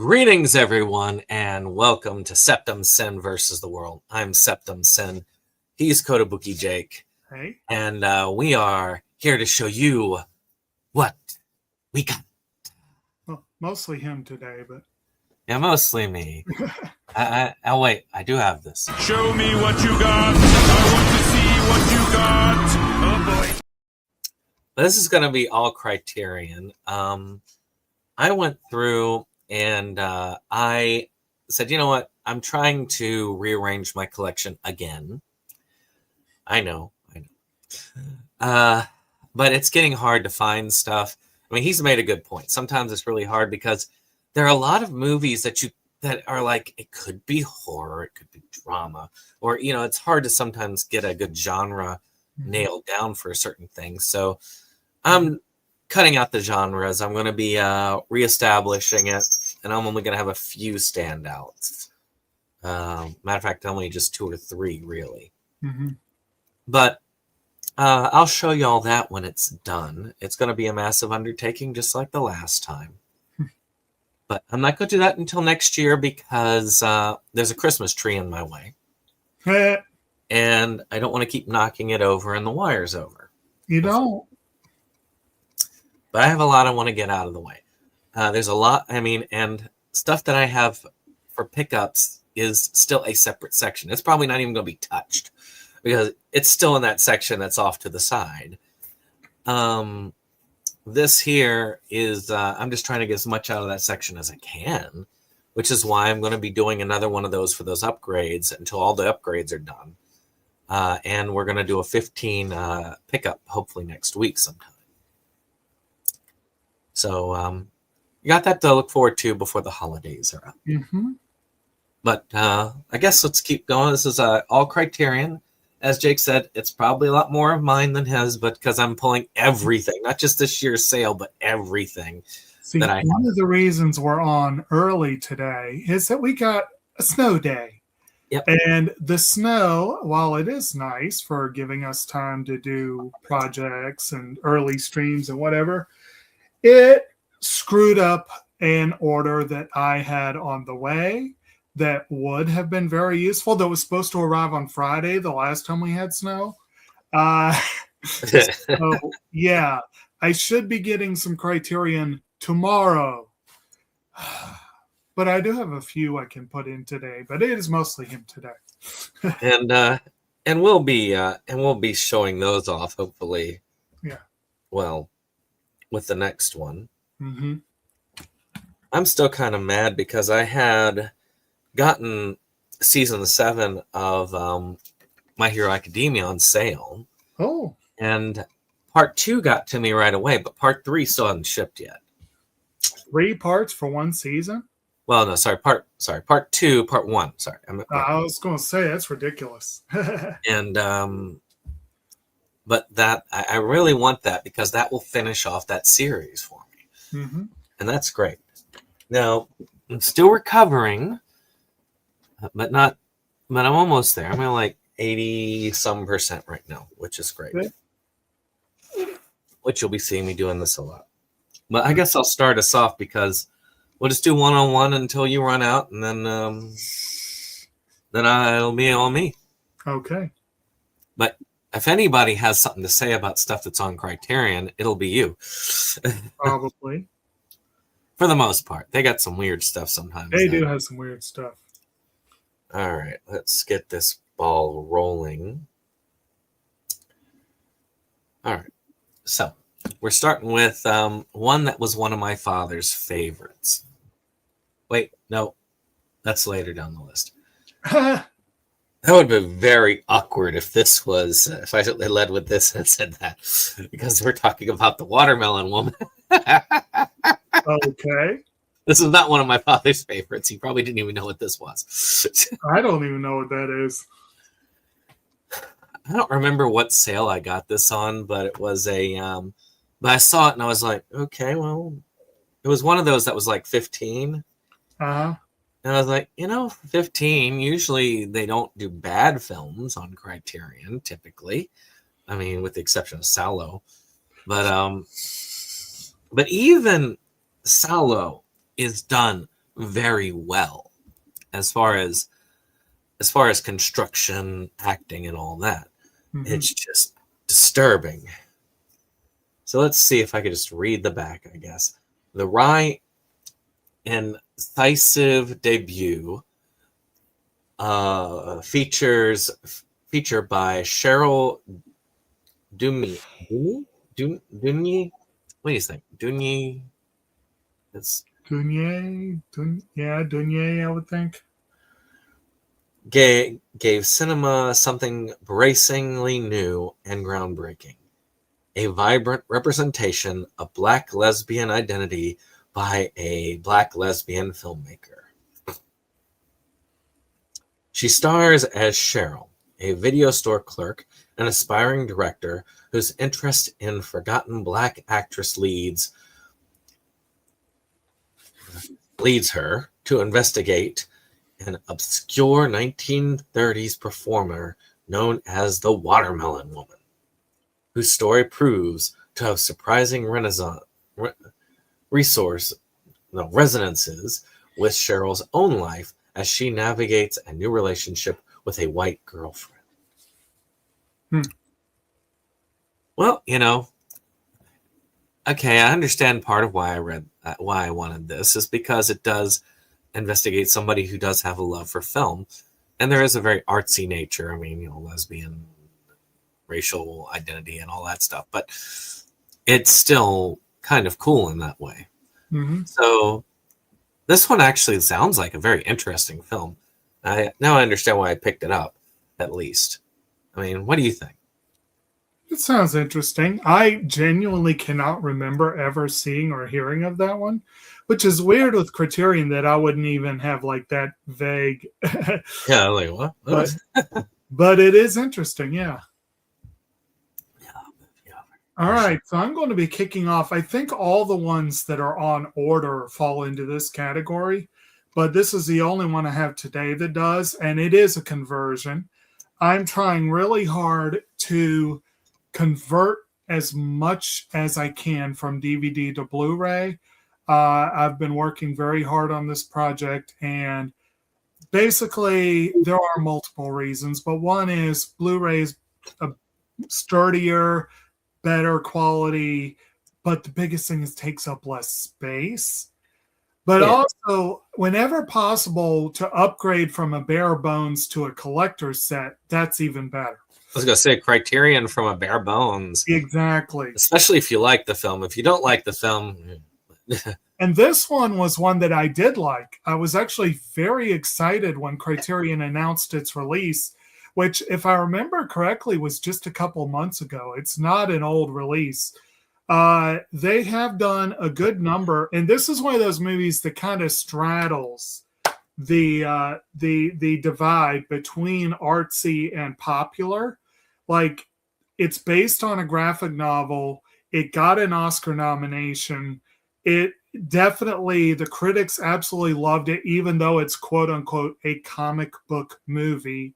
Greetings, everyone, and welcome to SeptumSin versus the world. I'm SeptumSin. He's Kotobuki Jake. Hey. And we are here to show you what we got. Well, mostly him today, but... Yeah, mostly me. I'll wait. I do have this. Show me what you got. I want to see what you got. Oh, boy. This is going to be all Criterion. I went through... And I said, you know what? I'm trying to rearrange my collection again. I know. But it's getting hard to find stuff. I mean, he's made a good point. Sometimes it's really hard because there are a lot of movies that are like, it could be horror, it could be drama, or, it's hard to sometimes get a good genre nailed down for a certain thing. So I'm cutting out the genres. I'm going to be reestablishing it. And I'm only going to have a few standouts. Matter of fact, only just 2 or 3, really. Mm-hmm. But I'll show you all that when it's done. It's going to be a massive undertaking, just like the last time. But I'm not going to do that until next year because there's a Christmas tree in my way. And I don't want to keep knocking it over and the wires over. You don't. But I have a lot I want to get out of the way. There's a lot, and stuff that I have for pickups is still a separate section. It's probably not even going to be touched because it's still in that section that's off to the side. This here is, I'm just trying to get as much out of that section as I can, which is why I'm going to be doing another one of those for those upgrades until all the upgrades are done. And we're going to do a 15 pickup, hopefully next week sometime. So, you got that to look forward to before the holidays are up. Mm-hmm. But I guess let's keep going. This is all Criterion. As Jake said, it's probably a lot more of mine than his, but because I'm pulling everything, not just this year's sale, but everything. See, that I have. One of the reasons we're on early today is that we got a snow day. Yep. And the snow, while it is nice for giving us time to do projects and early streams and whatever, it screwed up an order that I had on the way that would have been very useful, that was supposed to arrive on Friday the last time we had snow. So, yeah, I should be getting some Criterion tomorrow. But I do have a few I can put in today, but it is mostly him today. and we'll be showing those off, hopefully. Yeah. Well, with the next one. Mm-hmm. I'm still kind of mad because I had gotten season 7 of My Hero Academia on sale. Oh. And part 2 got to me right away, but part 3 still hasn't shipped yet. 3 parts for one season? Well, no, part 2, part 1. Sorry. I was going to say, that's ridiculous. And, but that, I really want that because that will finish off that series for me. Mm-hmm. And that's great. Now, I'm still recovering, but I'm almost there. I'm at like 80-some% right now, which is great. Good. Which you'll be seeing me doing this a lot. But I guess I'll start us off because we'll just do one-on-one until you run out, and then it'll be all me. Okay. But if anybody has something to say about stuff that's on Criterion, it'll be you. Probably. For the most part. They got some weird stuff sometimes. They do have some weird stuff. All right, let's get this ball rolling. All right, so we're starting with one that was one of my father's favorites. Wait, no, that's later down the list. That would have been very awkward if I led with this and said that, because we're talking about the Watermelon Woman. Okay. This is not one of my father's favorites. He probably didn't even know what this was. I don't even know what that is. I don't remember what sale I got this on, but it was but I saw it and I was like, okay, well, it was one of those that was like 15. Uh-huh. And I was like, 15, usually they don't do bad films on Criterion, typically. I mean, with the exception of Salo. But even Salo is done very well as far as construction, acting, and all that. Mm-hmm. It's just disturbing. So let's see if I could just read the back, I guess. The wry, incisive debut feature by Cheryl Dumey. Dumey? What do you think? Dumey? It's Dunye, I would think. gave cinema something bracingly new and groundbreaking. A vibrant representation of Black lesbian identity by a Black lesbian filmmaker. She stars as Cheryl, a video store clerk and aspiring director whose interest in forgotten Black actress leads her to investigate an obscure 1930s performer known as the Watermelon Woman, whose story proves to have surprising resonances with Cheryl's own life as she navigates a new relationship with a white girlfriend. Well, okay, I understand part of why I wanted this is because it does investigate somebody who does have a love for film, and there is a very artsy nature. I mean, lesbian, racial identity, and all that stuff, but it's still kind of cool in that way. Mm-hmm. So this one actually sounds like a very interesting film. Now I understand why I picked it up, at least. I mean, what do you think? It sounds interesting. I genuinely cannot remember ever seeing or hearing of that one, which is weird with Criterion that I wouldn't even have like that vague. Yeah, like what? But it is interesting, yeah. All right, so I'm going to be kicking off. I think all the ones that are on order fall into this category, but this is the only one I have today that does, and it is a conversion. I'm trying really hard to convert as much as I can from DVD to Blu-ray. I've been working very hard on this project, and basically there are multiple reasons, but one is Blu-ray's sturdier, better quality, but the biggest thing is takes up less space. But also, whenever possible, to upgrade from a bare bones to a collector's set, that's even better. I was going to say Criterion from a bare bones. Exactly. Especially if you like the film. If you don't like the film... And this one was one that I did like. I was actually very excited when Criterion announced its release, which, if I remember correctly, was just a couple months ago. It's not an old release. They have done a good number, and this is one of those movies that kind of straddles the divide between artsy and popular. Like, it's based on a graphic novel. It got an Oscar nomination. It definitely, the critics absolutely loved it, even though it's quote unquote a comic book movie.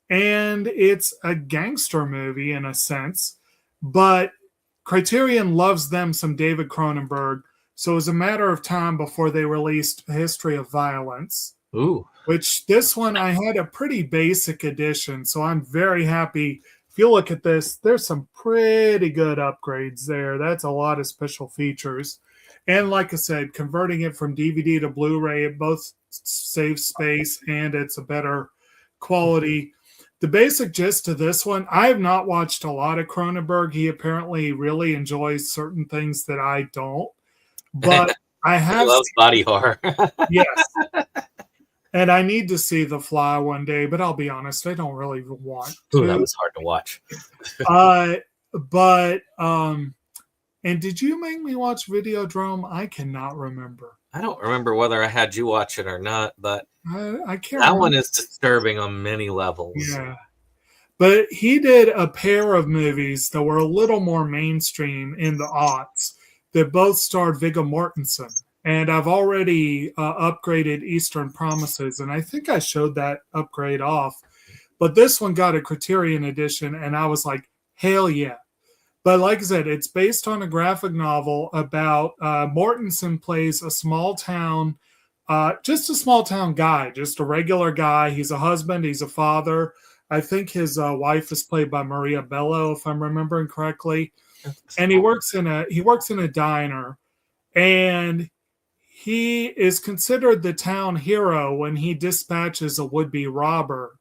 And it's a gangster movie in a sense, but Criterion loves them some David Cronenberg. So it was a matter of time before they released A History of Violence. Ooh. Which this one, I had a pretty basic edition. So I'm very happy. If you look at this, there's some pretty good upgrades there. That's a lot of special features. And like I said, converting it from DVD to Blu-ray, it both saves space and it's a better quality. The basic gist of this one, I have not watched a lot of Cronenberg. He apparently really enjoys certain things that I don't. But I have... He loves body horror. Yes. And I need to see The Fly one day, but I'll be honest, I don't really want to. Ooh, that was hard to watch. And did you make me watch Videodrome? I cannot remember. I don't remember whether I had you watch it or not, but I can't. That one is disturbing on many levels. Yeah. But he did a pair of movies that were a little more mainstream in the aughts that both starred Viggo Mortensen. And I've already upgraded Eastern Promises, and I think I showed that upgrade off. But this one got a Criterion edition, and I was like, hell yeah. But like I said, it's based on a graphic novel about Mortensen plays a small town just a small town guy, just a regular guy. He's a husband, he's a father. I think his wife is played by Maria Bello, if I'm remembering correctly. And he works in a diner, and he is considered the town hero when he dispatches a would-be robber.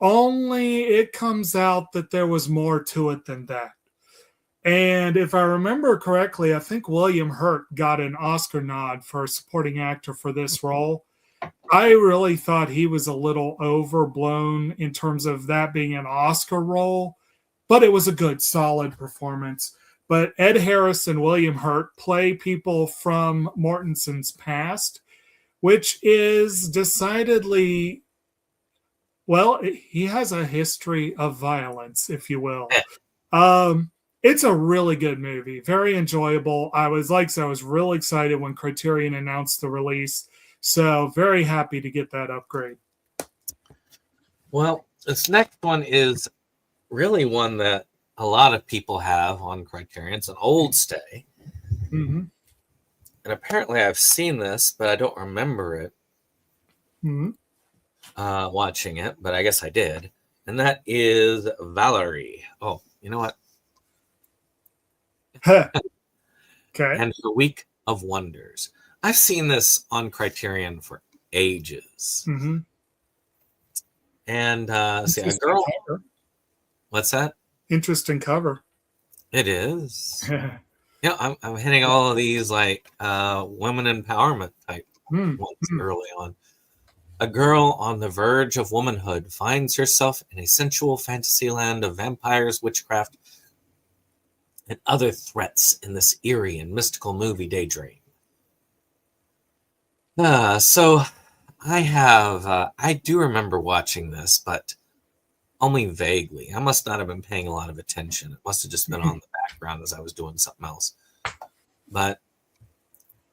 Only it comes out that there was more to it than that. And if I remember correctly, I think William Hurt got an Oscar nod for a supporting actor for this role. I really thought he was a little overblown in terms of that being an Oscar role, but it was a good, solid performance. But Ed Harris and William Hurt play people from Mortenson's past, which is decidedly, well, he has a history of violence, if you will. It's a really good movie, very enjoyable. I was really excited when Criterion announced the release, so very happy to get that upgrade. Well, this next one is really one that a lot of people have on Criterion. It's an old stay. Mm-hmm. And apparently I've seen this, but I don't remember it watching it, but I guess I did. And that is Valerie. Oh, you know what? Okay. And The Week of Wonders. I've seen this on Criterion for ages. Mm-hmm. And see, a girl. Cover. What's that? Interesting cover. It is. I'm hitting all of these like women empowerment type ones early on. A girl on the verge of womanhood finds herself in a sensual fantasy land of vampires, witchcraft, and other threats in this eerie and mystical movie daydream. So I do remember watching this, but only vaguely. I must not have been paying a lot of attention. It must have just been on the background as I was doing something else. But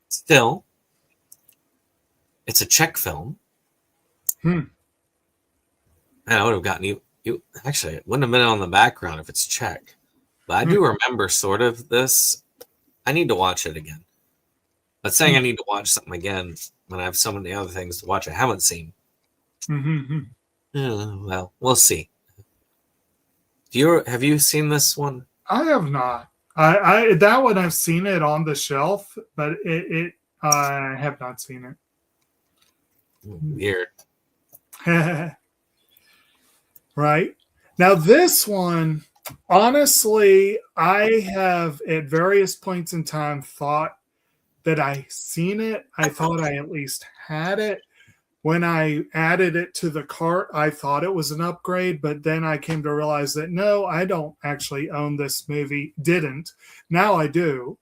still, it's a Czech film. And I would have gotten you. Actually, it wouldn't have been on the background if it's Czech. But I do remember sort of this. I need to watch it again. But saying I need to watch something again when I have so many other things to watch I haven't seen. Well, we'll see. Have you seen this one? I have not. I that one I've seen it on the shelf, but I have not seen it. Weird. Right. Now this one, honestly, I have at various points in time thought that I seen it. I thought I at least had it. When I added it to the cart, I thought it was an upgrade, but then I came to realize that no, I don't actually own this movie. Didn't. Now I do.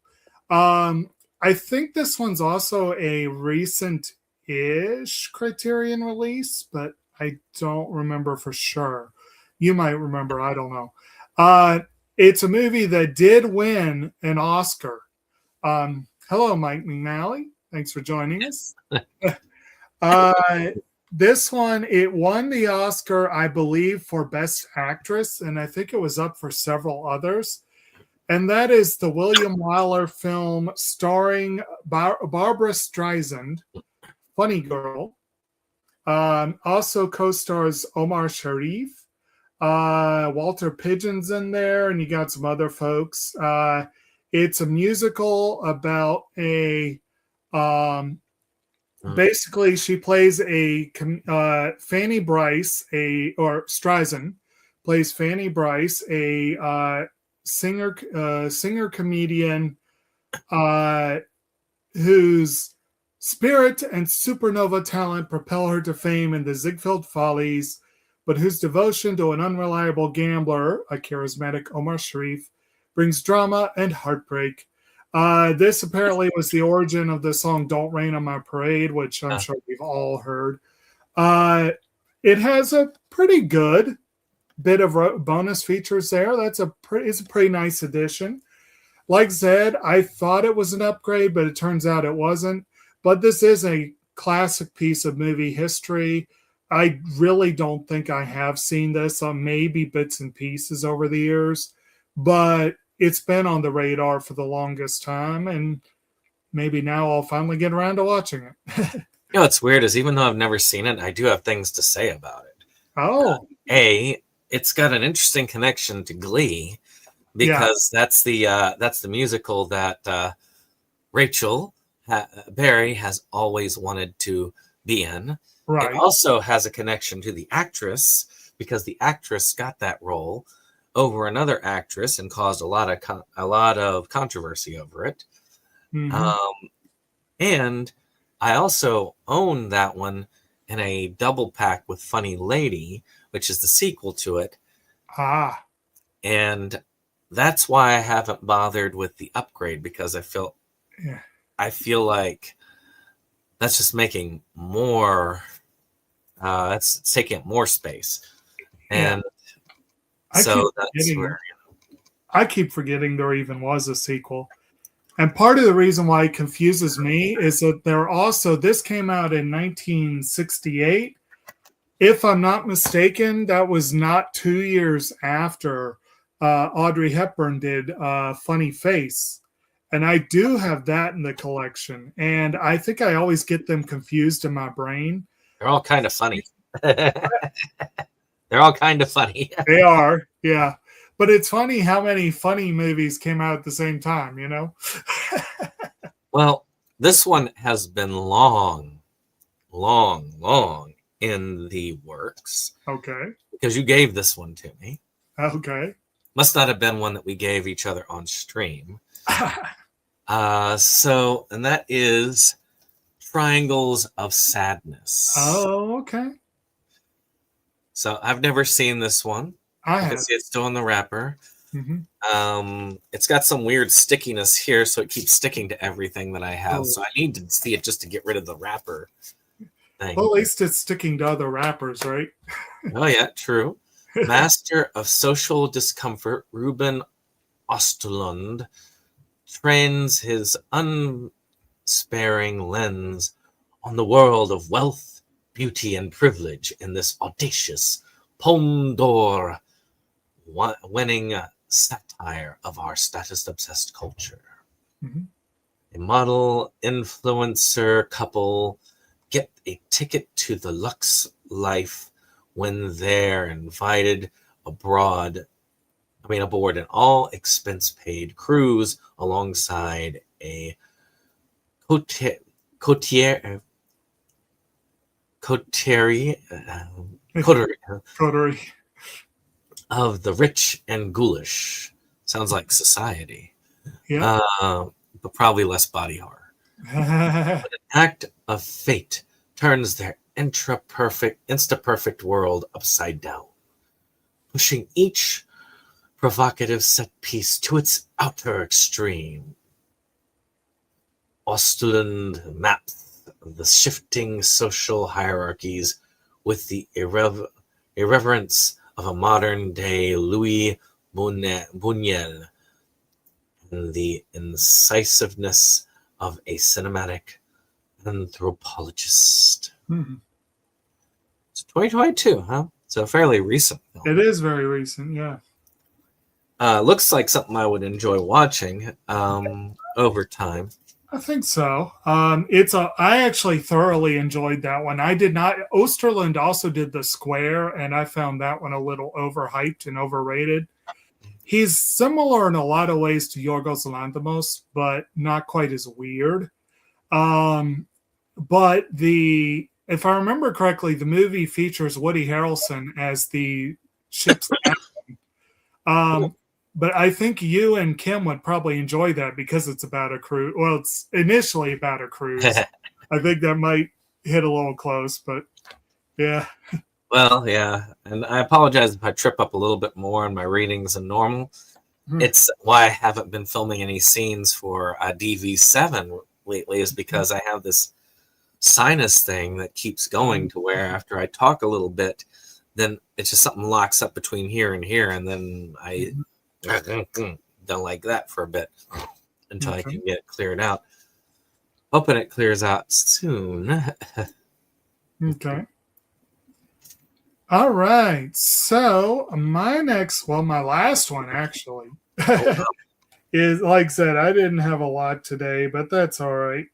I think this one's also a recent-ish Criterion release, but I don't remember for sure. You might remember. I don't know. It's a movie that did win an Oscar. Hello, Mike McNally. Thanks for joining us. This one, it won the Oscar, I believe, for Best Actress, and I think it was up for several others. And that is the William Wyler film starring Barbara Streisand, Funny Girl. Also co-stars Omar Sharif. Walter Pidgeon's in there, and you got some other folks. It's a musical about a... basically, she plays a Fanny Bryce, or Streisand plays Fanny Bryce, a singer comedian whose spirit and supernova talent propel her to fame in the Ziegfeld Follies, but whose devotion to an unreliable gambler, a charismatic Omar Sharif, brings drama and heartbreak. This apparently was the origin of the song Don't Rain on My Parade, which I'm sure we've all heard. It has a pretty good bit of bonus features there. It's a pretty nice addition. Like Zed, I thought it was an upgrade, but it turns out it wasn't. But this is a classic piece of movie history. I really don't think I have seen this on maybe bits and pieces over the years, but it's been on the radar for the longest time, and maybe now I'll finally get around to watching it. You know, what's weird is even though I've never seen it, I do have things to say about it. Oh, It's got an interesting connection to Glee yeah, because that's the musical that Rachel Berry has always wanted to be in. It right. also has a connection to the actress because the actress got that role over another actress and caused a lot of controversy over it. Hmm. And I also own that one in a double pack with Funny Lady, which is the sequel to it. Ah, And that's why I haven't bothered with the upgrade because yeah. I feel like that's just making more. That's taking up more space, Yeah. and I keep so that's forgetting. where. I keep forgetting there even was a sequel. And part of the reason why it confuses me is that this came out in 1968. If I'm not mistaken, that was not 2 years after Audrey Hepburn did Funny Face. And I do have that in the collection. And I think I always get them confused in my brain. They're all kind of funny. They're all kind of funny. They are, yeah. But it's funny how many funny movies came out at the same time, you know? Well, this one has been long in the works Okay. because you gave this one to me. Okay. Must not have been one that we gave each other on stream. And that is Triangles of Sadness. Oh, okay. So I've never seen this one. I I can have. see it's still in the wrapper. Mm-hmm. It's got some weird stickiness here, so it keeps sticking to everything that I have. Oh. So I need to see it just to get rid of the wrapper thing. Well, at least it's sticking to other rappers, right? Oh yeah, true. Master of Social Discomfort, Ruben Östlund trains his unsparing lens on the world of wealth, beauty, and privilege in this audacious Palme d'Or winning satire of our status-obsessed culture. Mm-hmm. A model influencer couple get a ticket to the luxe life when they're invited aboard an all expense paid cruise alongside a coterie Coterie. of the rich and ghoulish. Sounds like society, Yeah. but probably less body horror. An act of fate turns their insta-perfect world upside down, pushing each provocative set piece to its outer extreme. Östlund maps the shifting social hierarchies with the irreverence of a modern-day Louis Buñuel and the incisiveness of a cinematic anthropologist. Mm-hmm. It's 2022, huh? So fairly recent film. It is very recent, yeah. Looks like something I would enjoy watching over time. I think so. I actually thoroughly enjoyed that one. I did not. Osterland also did The Square, and I found that one a little overhyped and overrated. He's similar in a lot of ways to Yorgos Lanthimos, but not quite as weird. But if I remember correctly, the movie features Woody Harrelson as the ship's captain. But I think you and Kim would probably enjoy that because it's about a cruise. Well, it's initially about a cruise. I think that might hit a little close, but yeah. Well, yeah. And I apologize if I trip up a little bit more in my readings than normal. It's why I haven't been filming any scenes for DV7 lately is because I have this sinus thing that keeps going to where after I talk a little bit, then it's just something locks up between here and here. And then I don't like that for a bit until I can get it cleared out. Hoping it clears out soon. Okay. All right. So my last one actually is, like I said, I didn't have a lot today, but that's all right.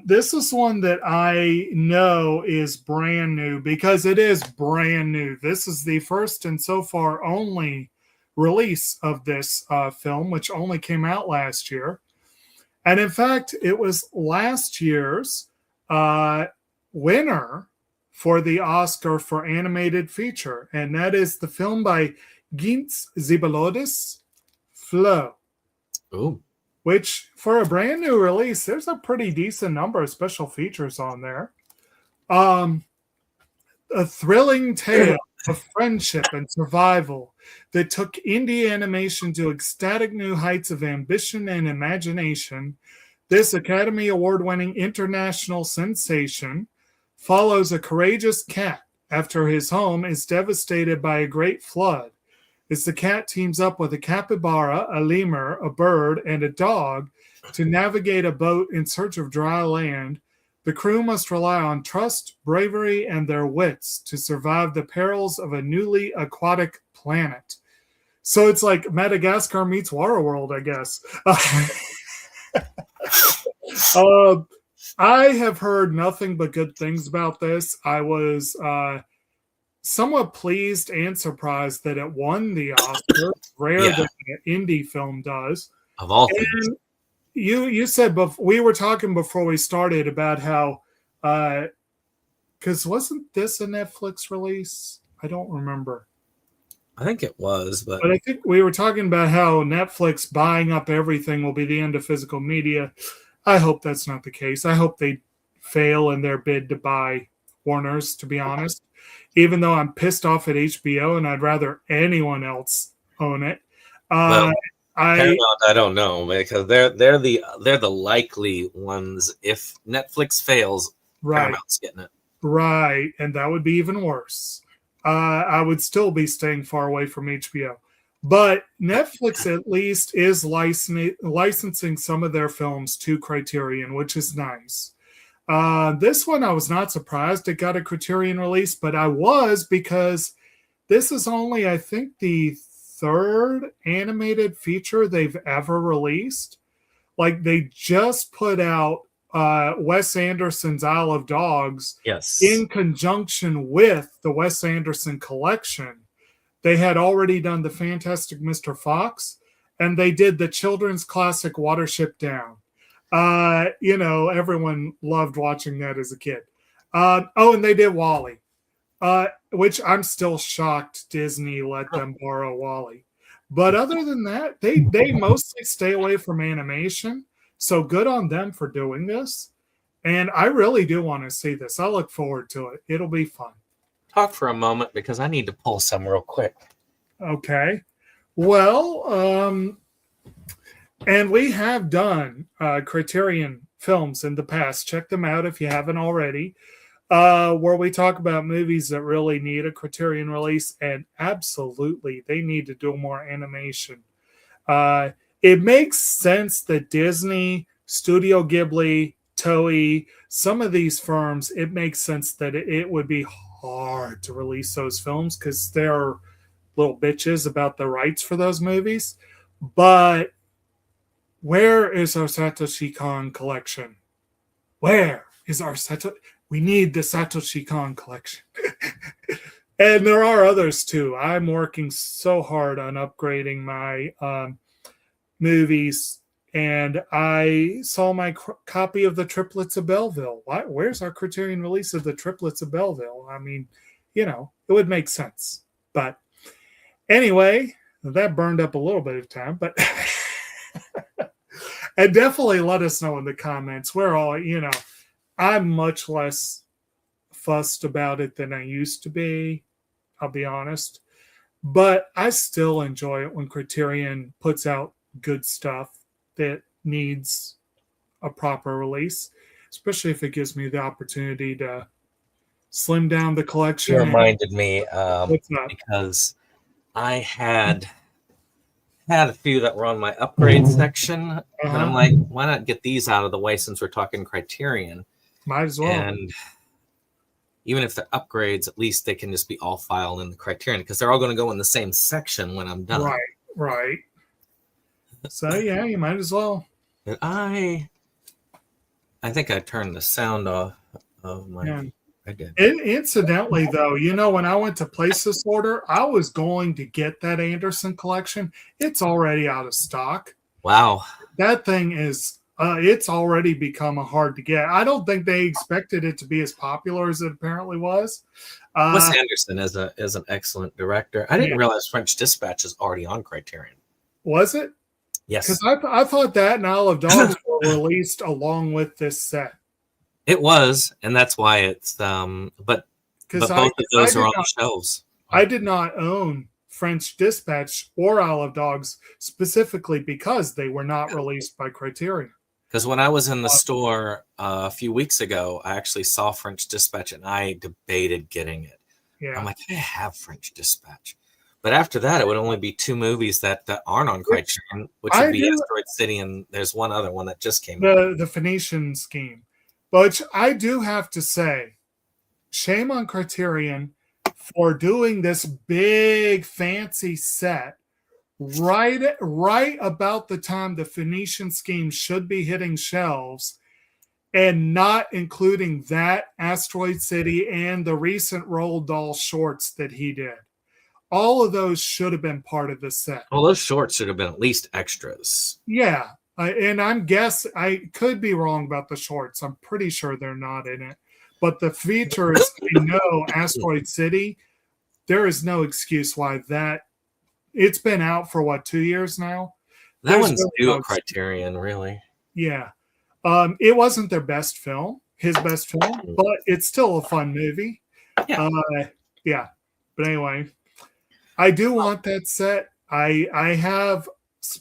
This is one that I know is brand new because it is brand new. This is the first and so far only release of this film, which only came out last year. And in fact, it was last year's winner for the Oscar for animated feature. And that is the film by Gintz Zibalodis, Flow. Ooh. Which, for a brand new release, there's a pretty decent number of special features on there. A thrilling tale of friendship and survival that took indie animation to ecstatic new heights of ambition and imagination. This Academy Award-winning international sensation follows a courageous cat after his home is devastated by a great flood. As the cat teams up with a capybara, a lemur, a bird, and a dog to navigate a boat in search of dry land, the crew must rely on trust, bravery, and their wits to survive the perils of a newly aquatic planet. So it's like Madagascar meets Waterworld, I guess. I have heard nothing but good things about this. I was somewhat pleased and surprised that it won the Oscar. Rare that an indie film does. Of all things. And you said we were talking before we started about how because wasn't this a Netflix release? I don't remember. I think it was, but I think we were talking about how Netflix buying up everything will be the end of physical media. I hope that's not the case. I hope they fail in their bid to buy Warner's, to be honest. Even though I'm pissed off at HBO and I'd rather anyone else own it. Well, Paramount, I don't know, because they're the likely ones. If Netflix fails, Paramount's getting it. Right, and that would be even worse. I would still be staying far away from HBO. But Netflix at least is licensing some of their films to Criterion, which is nice. This one, I was not surprised it got a Criterion release, but I was because this is only, I think, the third animated feature they've ever released. Like, they just put out Wes Anderson's Isle of Dogs in conjunction with the Wes Anderson collection. They had already done The Fantastic Mr. Fox, and they did the children's classic Watership Down. Everyone loved watching that as a kid. And they did WALL-E, which I'm still shocked Disney let them borrow WALL-E. But other than that, they mostly stay away from animation. So good on them for doing this. And I really do want to see this. I look forward to it. It'll be fun. Talk for a moment because I need to pull some real quick. Okay. Well, and we have done Criterion films in the past. Check them out if you haven't already, where we talk about movies that really need a Criterion release. And absolutely, they need to do more animation. It makes sense that Disney, Studio Ghibli, Toei, some of these firms, it makes sense that it would be hard to release those films because they're little bitches about the rights for those movies. But where is our Satoshi Kon collection? Where is our We need the Satoshi Kon collection. And there are others too. I'm working so hard on upgrading my movies, and I saw my copy of the Triplets of Belleville. Where's our Criterion release of the Triplets of Belleville? I mean, it would make sense. But anyway, that burned up a little bit of time, but and definitely let us know in the comments. We're all, I'm much less fussed about it than I used to be. I'll be honest. But I still enjoy it when Criterion puts out good stuff that needs a proper release, especially if it gives me the opportunity to slim down the collection. You reminded me because I had a few that were on my upgrade section, and I'm like, why not get these out of the way since we're talking Criterion? Might as well. And even if they're upgrades, at least they can just be all filed in the Criterion because they're all going to go in the same section when I'm done. Right. So yeah, you might as well. And I think I turned the sound off of my. Yeah. I did. Incidentally, though, when I went to place this order, I was going to get that Anderson collection. It's already out of stock. Wow. That thing is, it's already become hard to get. I don't think they expected it to be as popular as it apparently was. Wes Anderson is an excellent director. I didn't realize French Dispatch is already on Criterion. Was it? Yes. Because I thought that and Isle of Dogs were released along with this set. It was, and that's why it's but both of those are on the shelves. I did not own French Dispatch or Isle of Dogs specifically because they were not released by Criterion. Because when I was in the store a few weeks ago, I actually saw French Dispatch and I debated getting it. Yeah. I'm like, I have French Dispatch. But after that, it would only be 2 movies that aren't on Criterion, which would be Asteroid City, and there's one other one that just came out. The Phoenician Scheme. But I do have to say, shame on Criterion for doing this big fancy set right about the time the Phoenician Scheme should be hitting shelves and not including that Asteroid City and the recent Roald Dahl shorts that he did. All of those should have been part of the set. Well, those shorts should have been at least extras. Yeah. And I could be wrong about the shorts. I'm pretty sure they're not in it. But the features, Asteroid City, there is no excuse why it's been out for 2 years now. That one's due a Criterion, really. Yeah. It wasn't their best film, his best film, but it's still a fun movie. Yeah. Yeah. But anyway, I do want that set. I have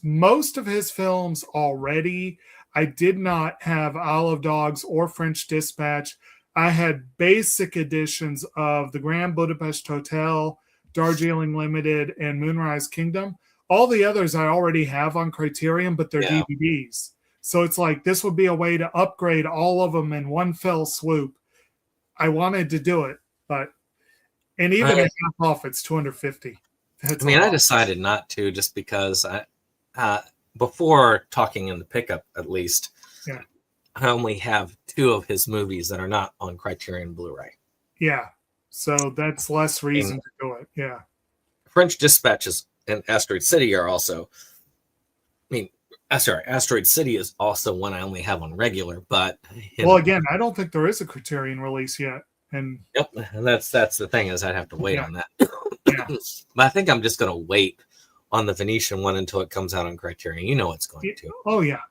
most of his films already. I did not have Isle of Dogs or French Dispatch. I had basic editions of the Grand Budapest Hotel, Darjeeling Limited, and Moonrise Kingdom. All the others I already have on Criterion, but they're DVDs. So it's like this would be a way to upgrade all of them in one fell swoop. I wanted to do it, and even at half off, it's $250. I decided not to just because before talking in the pickup, at least, I only have 2 of his movies that are not on Criterion Blu-ray. Yeah, so that's less reason to do it. Yeah, French Dispatches and Asteroid City are also. Asteroid City is also one I only have on regular, but again, I don't think there is a Criterion release yet. And that's the thing is I'd have to wait on that. Yeah. But I think I'm just going to wait on the Venetian one until it comes out on Criterion. You know it's going to. Oh yeah.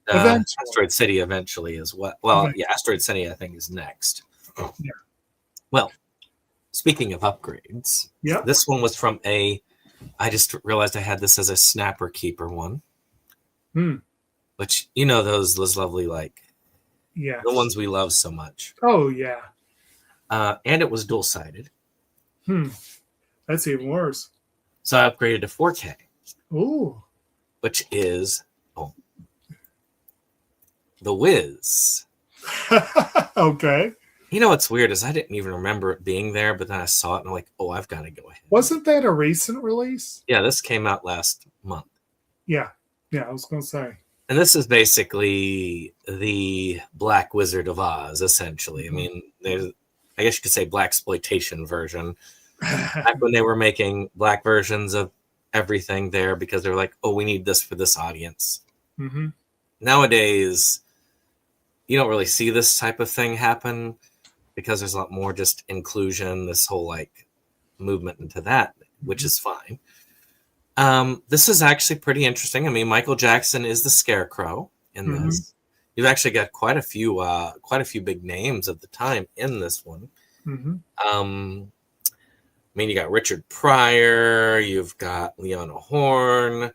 Asteroid City eventually is what. Well, Asteroid City I think is next. Yeah. Well, speaking of upgrades, this one was from I just realized I had this as a Snapper Keeper one. Which those lovely the ones we love so much. Oh yeah. And it was dual-sided. That's even worse. So I upgraded to 4K. Ooh. Which is The Wiz. Okay. What's weird is I didn't even remember it being there, but then I saw it and I'm like, I've got to go ahead. Wasn't that a recent release? Yeah, this came out last month. Yeah, I was going to say. And this is basically the Black Wizard of Oz, essentially. There's, I guess you could say, blaxploitation version. Back when they were making black versions of everything there because they were like, we need this for this audience. Mm-hmm. Nowadays, you don't really see this type of thing happen because there's a lot more just inclusion, this whole movement into that, which is fine. This is actually pretty interesting. Michael Jackson is the Scarecrow in this. You've actually got quite a few big names of the time in this one. You got Richard Pryor, you've got Leona Horn.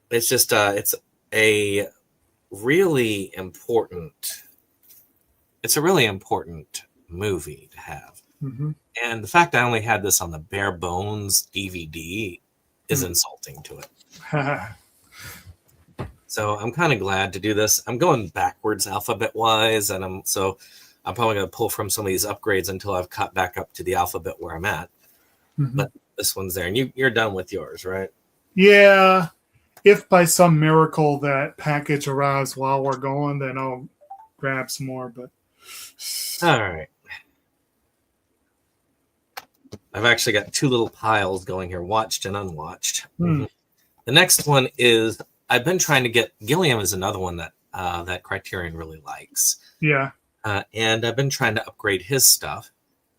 It's just it's a really important movie to have. And the fact I only had this on the bare bones DVD is insulting to it. So I'm kind of glad to do this. I'm going backwards alphabet wise, and I'm probably going to pull from some of these upgrades until I've caught back up to the alphabet where I'm at. But this one's there, and you're done with yours, right? Yeah. If by some miracle that package arrives while we're going, then I'll grab some more. But All right. I've actually got two little piles going here, watched and unwatched. Hmm. The next one is I've been trying to get. Gilliam is another one that that Criterion really likes. yeah. And I've been trying to upgrade his stuff.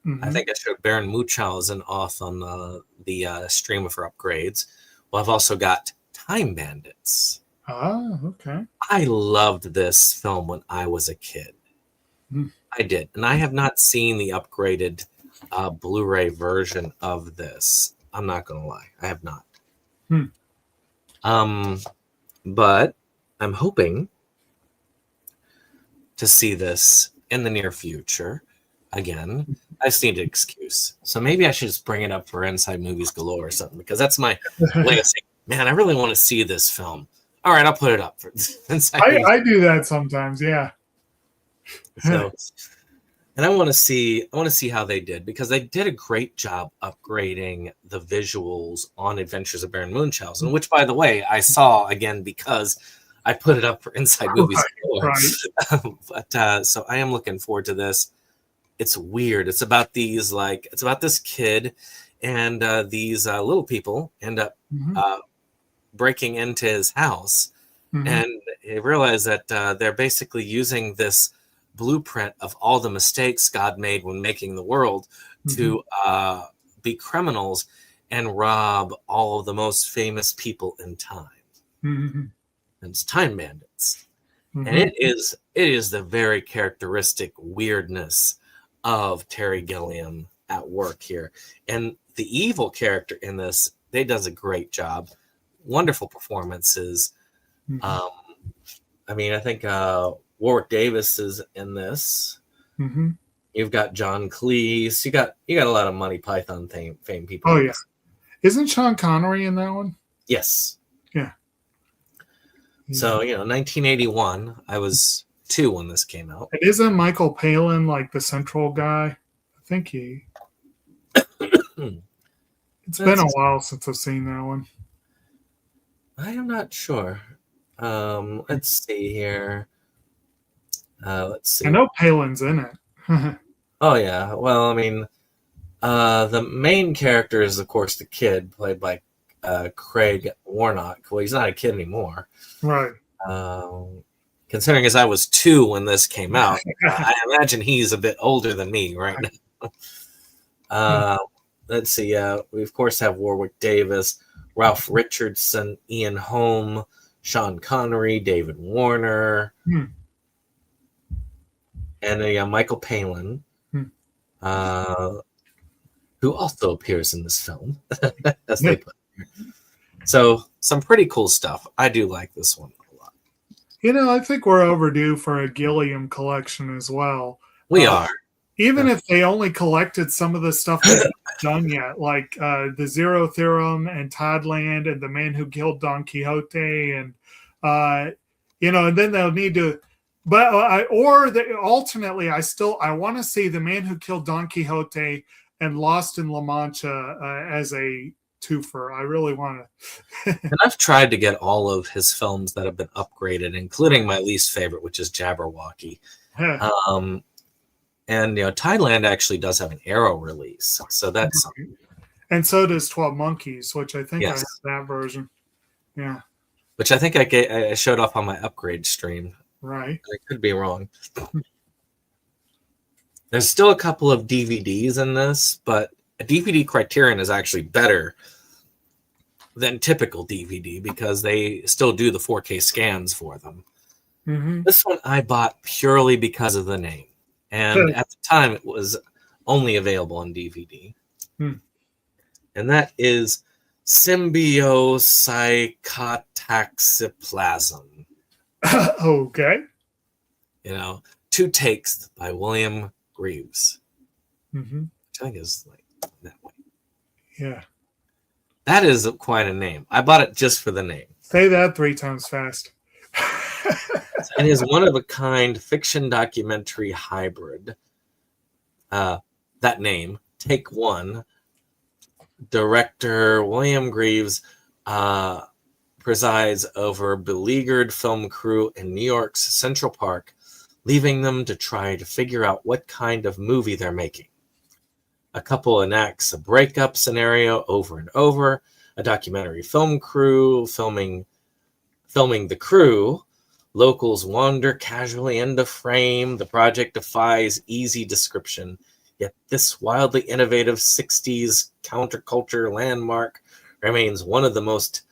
Mhm. I think I showed Baron Munchausen off on the stream for upgrades. Well, I've also got Time Bandits. Ah, okay. I loved this film when I was a kid. Hmm. I did. And I have not seen the upgraded Blu-ray version of this. I'm not going to lie. I have not. But I'm hoping to see this in the near future again. I just need an excuse. So maybe I should just bring it up for Inside Movies Galore or something, because that's my way of saying, man, I really want to see this film. All right, I'll put it up for Inside Movies. I do that sometimes, yeah. So, and I want to see how they did, because they did a great job upgrading the visuals on Adventures of Baron Munchausen, which, by the way, I saw again because I put it up for Inside Movies Galore. Right. But so I am looking forward to this. It's weird. It's about this kid, and these little people end up breaking into his house, and they realize that they're basically using this blueprint of all the mistakes God made when making the world to be criminals and rob all of the most famous people in time. And it's Time Bandits. And it is the very characteristic weirdness of Terry Gilliam at work here. And the evil character in this, they does a great job. Wonderful performances. I mean, I think Warwick Davis is in this. You've got John Cleese. You got a lot of Monty Python fame people. Oh yeah. Isn't Sean Connery in that one? Yes. Yeah. So, 1981, I was 2 when this came out. And isn't Michael Palin like the central guy? I think he. It's been a while since I've seen that one. I am not sure. Let's see here. Let's see. I know Palin's in it. Oh, yeah. Well, I mean, the main character is, of course, the kid, played by Craig Warnock. Well, he's not a kid anymore. Right. Considering as I was 2 when this came out, I imagine he's a bit older than me right now. Let's see. We, of course, have Warwick Davis, Ralph Richardson, Ian Holm, Sean Connery, David Warner, and Michael Palin, who also appears in this film, as they put it. So, some pretty cool stuff. I do like this one a lot. I think we're overdue for a Gilliam collection as well. We are. Even if they only collected some of the stuff they haven't done yet, like the Zero Theorem and Toddland and The Man Who Killed Don Quixote, and and then they'll need to. But alternately, I want to see The Man Who Killed Don Quixote and Lost in La Mancha as a twofer. I really want to. And I've tried to get all of his films that have been upgraded, including my least favorite, which is Jabberwocky. And Thailand actually does have an Arrow release, so that's something. And so does 12 Monkeys, which I think I Yes. have that version. Yeah. Which I think I showed off on my upgrade stream. Right. I could be wrong. There's still a couple of DVDs in this, but a DVD Criterion is actually better than typical DVD because they still do the 4K scans for them. This one I bought purely because of the name. And at the time, it was only available on DVD. And that is Symbiocytotoxoplasm. Okay. 2 Takes by William Greaves. Which I think is like that way. Yeah. That is quite a name. I bought it just for the name. Say that 3 times fast. It is one-of-a-kind fiction documentary hybrid. That name, Take One. Director William Greaves presides over beleaguered film crew in New York's Central Park, leaving them to try to figure out what kind of movie they're making. A couple enacts a breakup scenario over and over. A documentary film crew filming the crew. Locals wander casually into frame. The project defies easy description. Yet this wildly innovative 60s counterculture landmark remains one of the most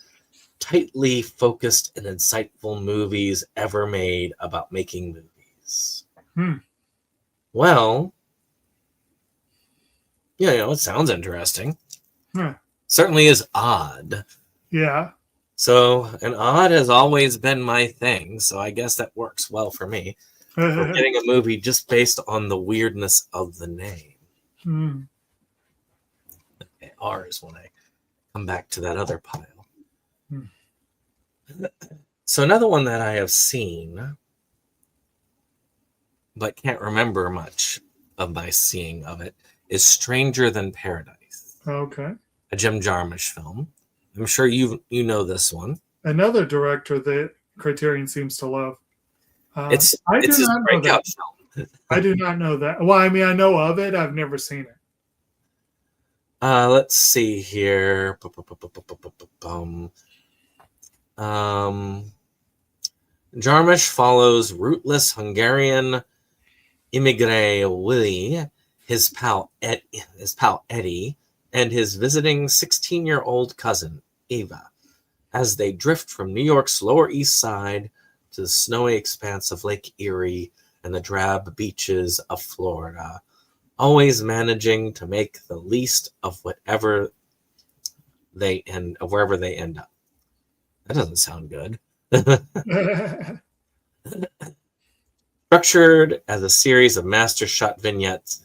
tightly focused and insightful movies ever made about making movies. Well, yeah, it sounds interesting. Certainly is odd. Yeah. So, and odd has always been my thing, so I guess that works well for me. For getting a movie just based on the weirdness of the name. Okay, R's when I come back to that other pile. So another one that I have seen, but can't remember much of my seeing of it, is Stranger Than Paradise. Okay. A Jim Jarmusch film. I'm sure you know this one. Another director that Criterion seems to love. It's his breakout film. I do not know that. Well, I mean, I know of it. I've never seen it. Let's see here. Jarmusch follows rootless Hungarian immigrant Willie, his pal Eddie, and his visiting 16-year-old cousin, Eva, as they drift from New York's Lower East Side to the snowy expanse of Lake Erie and the drab beaches of Florida, always managing to make the least of wherever they end up. That doesn't sound good. Structured as a series of master shot vignettes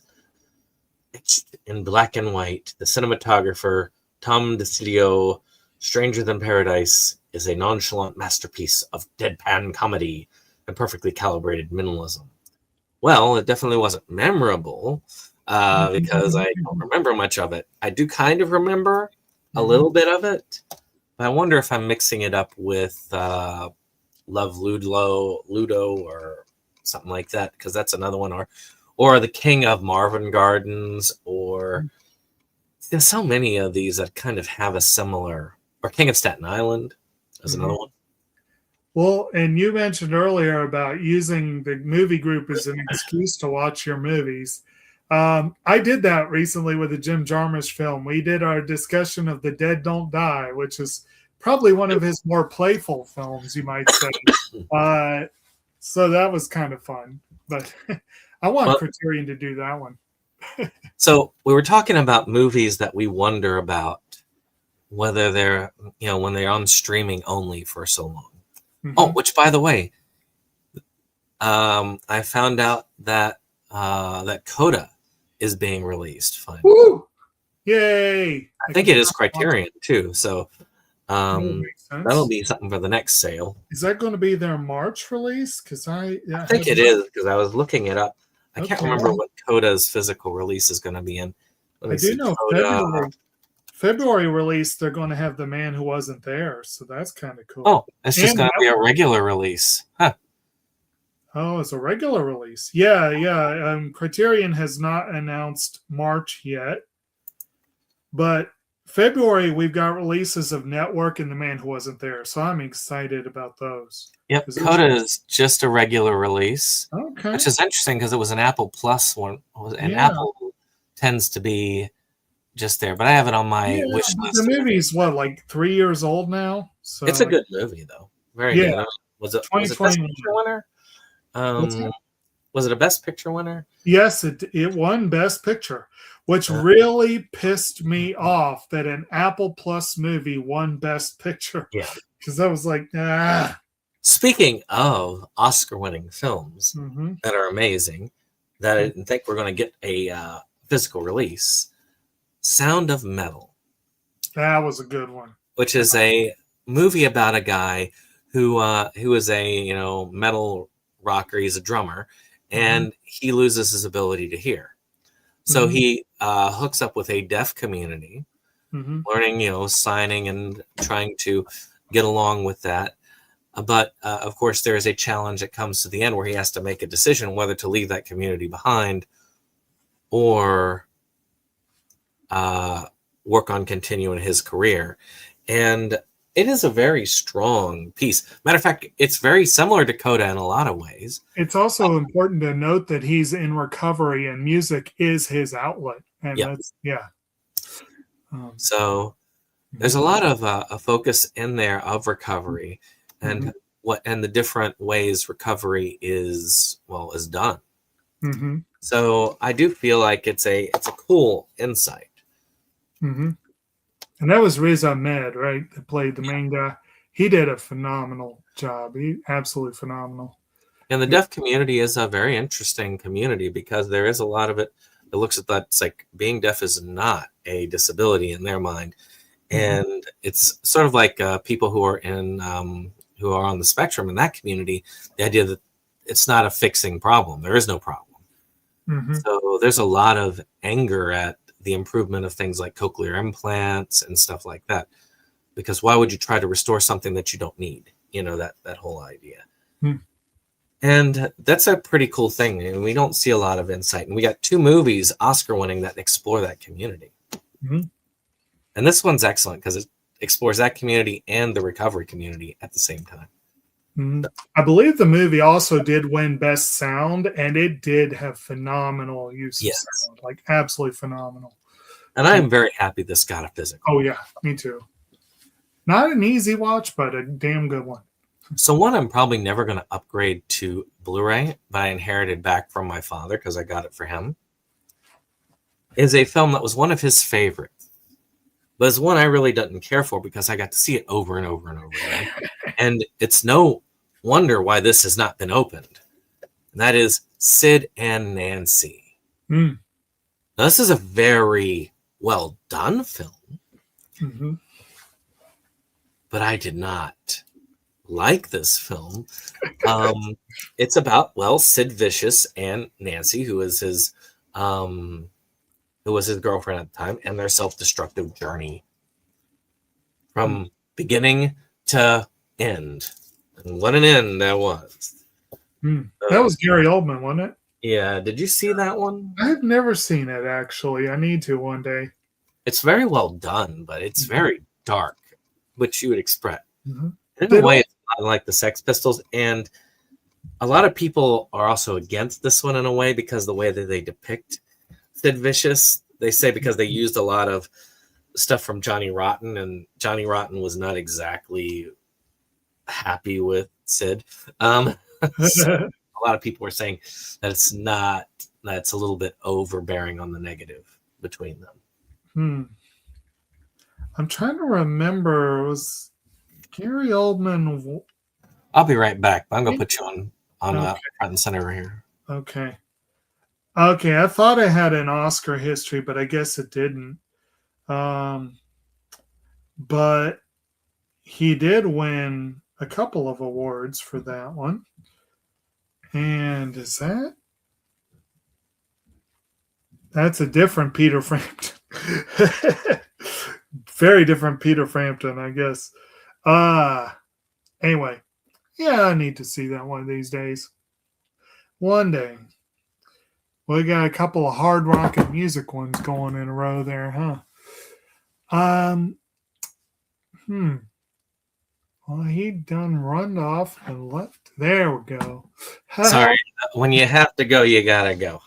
etched in black and white, the cinematographer Tom DeCilio, Stranger Than Paradise, is a nonchalant masterpiece of deadpan comedy and perfectly calibrated minimalism. Well, it definitely wasn't memorable because I don't remember much of it. I do kind of remember a little bit of it, but I wonder if I'm mixing it up with Love Ludo or something like that, because that's another one, or The King of Marvin Gardens, or there's so many of these that kind of have a similar, or King of Staten Island is another one. Well, and you mentioned earlier about using the movie group as an excuse to watch your movies. I did that recently with a Jim Jarmusch film. We did our discussion of The Dead Don't Die, which is probably one of his more playful films, you might say. So that was kind of fun. But I want Criterion to do that one. So we were talking about movies that we wonder about whether they're, when they're on streaming only for so long. Oh, which, by the way, I found out that that Coda is being released. Finally. Woo! Yay! I think it is Criterion too. So that'll be something for the next sale. Is that going to be their March release? Because I think it is, because I was looking it up. I can't remember what Coda's physical release is going to be in. I do know February release, they're going to have The Man Who Wasn't There, so that's kind of cool. Oh, it's just going to be a regular release. Huh. Oh, it's a regular release. Yeah. Criterion has not announced March yet, but February we've got releases of Network and The Man Who Wasn't There, so I'm excited about those. Yep, Coda is just a regular release. Okay. Which is interesting because it was an Apple Plus one, and Apple tends to be just there, but I have it on my wish list. The movie's like 3 years old now, so it's a good movie though. Very good. Was it Best Picture winner? Was it a Best Picture winner? Yes, it won Best Picture, which really pissed me off that an Apple Plus movie won Best Picture. Yeah, because I was like, ah. Speaking of Oscar-winning films that are amazing, that I didn't think we're going to get a physical release. Sound of Metal. That was a good one. Which is a movie about a guy who is a metal rocker. He's a drummer, and he loses his ability to hear. So he hooks up with a deaf community learning, signing and trying to get along with that. But of course, there is a challenge that comes to the end where he has to make a decision whether to leave that community behind or work on continuing his career. And it is a very strong piece. Matter of fact, it's very similar to Coda in a lot of ways. It's also important to note that he's in recovery and music is his outlet. And that's, so there's a lot of a focus in there of recovery and and the different ways recovery is done. So I do feel like it's a cool insight. And that was Riz Ahmed, right? That played the main guy. He did a phenomenal job. He absolutely phenomenal. And the deaf community is a very interesting community because there is a lot of it that looks at that. It's like being deaf is not a disability in their mind. And it's sort of like people who are who are on the spectrum in that community, the idea that it's not a fixing problem. There is no problem. So there's a lot of anger at the improvement of things like cochlear implants and stuff like that. Because why would you try to restore something that you don't need? That whole idea. And that's a pretty cool thing. And we don't see a lot of insight. And we got 2 movies Oscar winning that explore that community. And this one's excellent because it explores that community and the recovery community at the same time. I believe the movie also did win Best Sound, and it did have phenomenal use of sound, like absolutely phenomenal. And I am very happy this got a physical. Oh yeah, me too. Not an easy watch, but a damn good one. So one I'm probably never going to upgrade to Blu-ray, but I inherited back from my father because I got it for him, is a film that was one of his favorites. But it's one I really didn't care for because I got to see it over and over and over again. And it's no wonder why this has not been opened. And that is Sid and Nancy. Now, this is a very well done film. But I did not like this film. It's about, Sid Vicious and Nancy, who was his girlfriend at the time, and their self-destructive journey from beginning to end. And what an end that was. That was Gary Oldman, wasn't it? Yeah. Did you see that one? I've never seen it, actually. I need to one day. It's very well done, but it's very dark, which you would expect. In a way, it's not like the Sex Pistols. And a lot of people are also against this one in a way because the way that they depict Sid Vicious, they say because they used a lot of stuff from Johnny Rotten, and Johnny Rotten was not exactly happy with Sid. So a lot of people were saying that that's a little bit overbearing on the negative between them. I'm trying to remember, was Gary Oldman... I'll be right back. I'm going to put you on front and center right here. Okay, I thought it had an Oscar history, but I guess it didn't. But he did win a couple of awards for that one. And that's a different Peter Frampton. Very different Peter Frampton, I guess. Anyway, yeah, I need to see that one of these days. One day. We got a couple of hard rock and music ones going in a row there, huh? Well, he done run off and left. There we go. Sorry, when you have to go, you gotta go.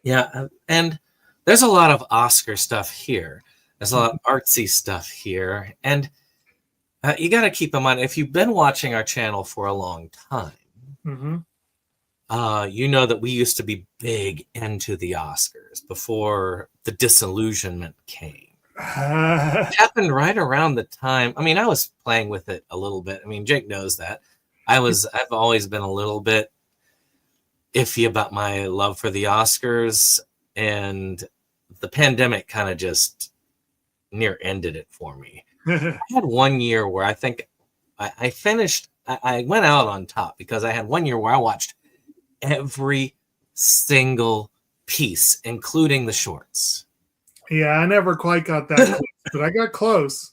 Yeah, and there's a lot of Oscar stuff here. There's a lot of artsy stuff here, and you got to keep in mind if you've been watching our channel for a long time. You know that we used to be big into the Oscars before the disillusionment came. It happened right around the time. I mean, I was playing with it a little bit. I mean, Jake knows that. I've always been a little bit iffy about my love for the Oscars, and the pandemic kind of just near ended it for me. I had 1 year where I think I finished. I went out on top because I had 1 year where I watched every single piece, including the shorts. Yeah, I never quite got that close, but I got close.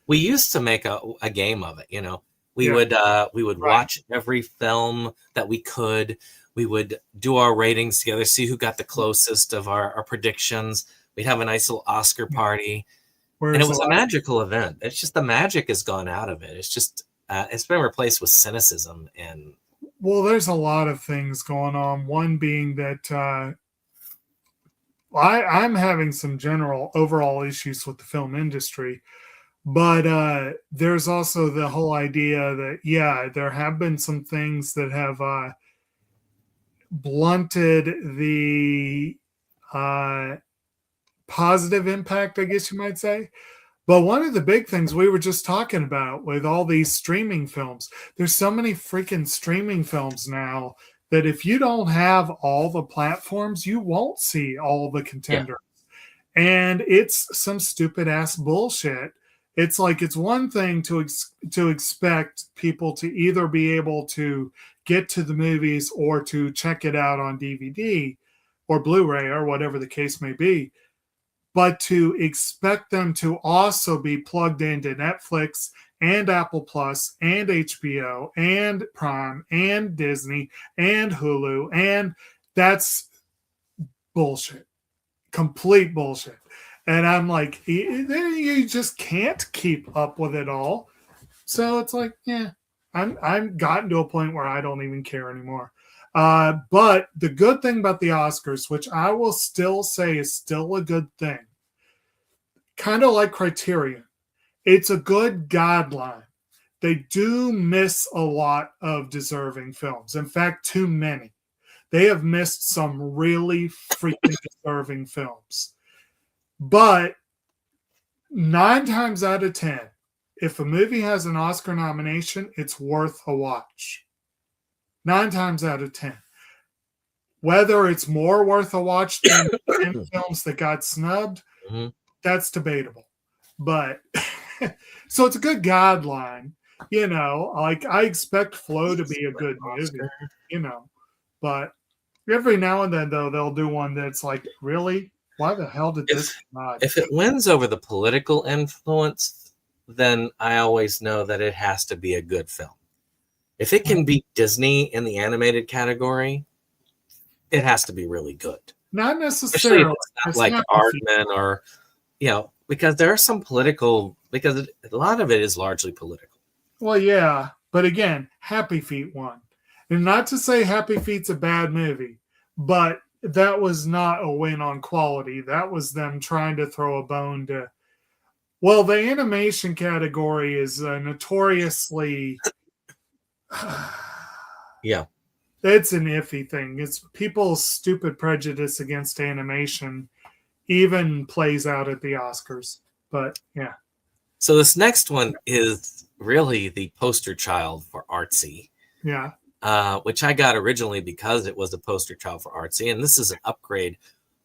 We used to make a game of it, you know. We Yeah. would Right. watch every film that we could. We would do our ratings together, see who got the closest of our predictions. We'd have a nice little Oscar party. And it was a magical event. It's just the magic has gone out of it. It's just it's been replaced with cynicism. And Well, there's a lot of things going on. One being that I'm having some general overall issues with the film industry, but there's also the whole idea that, yeah, there have been some things that have blunted the positive impact, I guess you might say. But one of the big things we were just talking about with all these streaming films, there's so many freaking streaming films now that if you don't have all the platforms, you won't see all the contenders. Yeah. And it's some stupid ass bullshit. It's like, it's one thing to expect people to either be able to get to the movies or to check it out on DVD or Blu-ray or whatever the case may be. But to expect them to also be plugged into Netflix and Apple Plus and HBO and Prime and Disney and Hulu, and that's bullshit. Complete bullshit. And I'm like, you just can't keep up with it all. So it's like, yeah, I'm gotten to a point where I don't even care anymore. But the good thing about the Oscars, which I will still say is still a good thing, kind of like Criterion, it's a good guideline. They do miss a lot of deserving films. In fact, too many. They have missed some really freaking deserving films. But 9 times out of 10, if a movie has an Oscar nomination, it's worth a watch. 9 times out of 10. Whether it's more worth a watch than 10 films that got snubbed, that's debatable. But so it's a good guideline, you know. Like, I expect Flow to be a good movie, you know. But every now and then, though, they'll do one that's like, really? Why the hell did this not? If it wins over the political influence, then I always know that it has to be a good film. If it can beat Disney in the animated category, it has to be really good. Not necessarily. Especially if it's not like Aardman or, you know, because there are some political, because a lot of it is largely political. Well, yeah. But again, Happy Feet won. And not to say Happy Feet's a bad movie, but that was not a win on quality. That was them trying to throw a bone to, well, the animation category is notoriously, yeah, it's an iffy thing. It's people's stupid prejudice against animation even plays out at the Oscars. But yeah. So this next one is really the poster child for artsy. Yeah. Which I got originally because it was a poster child for artsy. And this is an upgrade.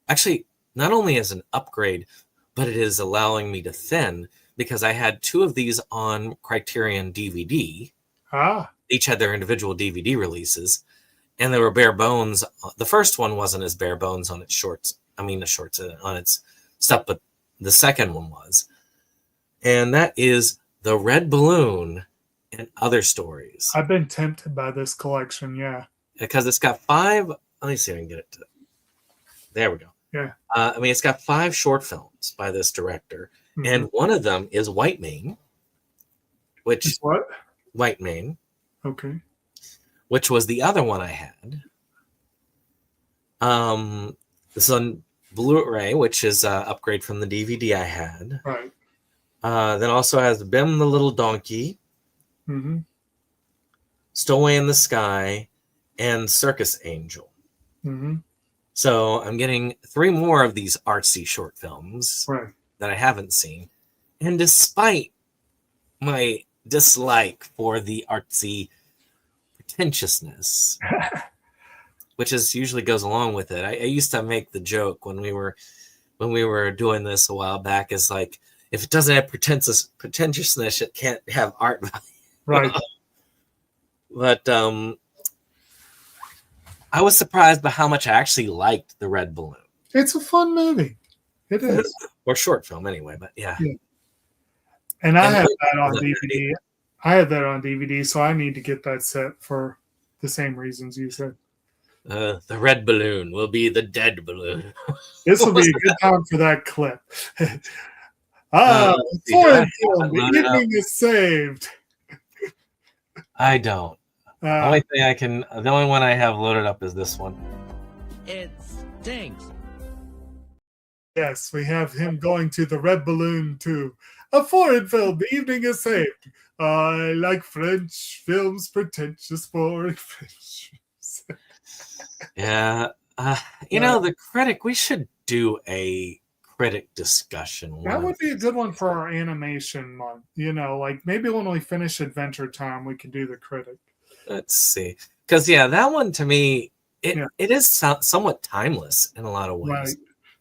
Actually, not only as an upgrade, but it is allowing me to thin, because I had 2 of these on Criterion DVD. Each had their individual DVD releases, and they were bare bones. The first one wasn't as bare bones on its shorts. I mean, the shorts on its stuff, but the second one was. And that is The Red Balloon and Other Stories. I've been tempted by this collection, yeah. Because it's got 5. Let me see if I can get it to. There we go. Yeah. I mean, it's got 5 short films by this director, and one of them is White Mane, which it's what? White Mane. Okay. Which was the other one I had. This on Blu-ray, which is an upgrade from the DVD I had. Right. Then also has Bim the Little Donkey, Stowaway in the Sky, and Circus Angel. So I'm getting 3 more of these artsy short films that I haven't seen. And despite my dislike for the artsy pretentiousness, which is usually goes along with it, I used to make the joke when we were doing this a while back, is like, if it doesn't have pretentiousness, it can't have art value. Right. But I was surprised by how much I actually liked The Red Balloon. It's a fun movie. It is. Or short film anyway, but yeah. And I And have Blake that on wasn't DVD. I have that on DVD, so I need to get that set for the same reasons you said. The red balloon will be the dead balloon. This will be a good time for that clip. let's see, do I Foreign have film, it the loaded up? evening is saved. I don't. The only one I have loaded up is this one. It stinks. Yes, we have him going to the Red Balloon too. A foreign film, the evening is saved. I like French films, pretentious foreign French. Yeah. You know, the critic, we should do a critic discussion. That would be a good one for our animation month. You know, like maybe when we finish Adventure Time, we can do the critic. Let's see. Because, that one to me, it is somewhat timeless in a lot of ways. Right.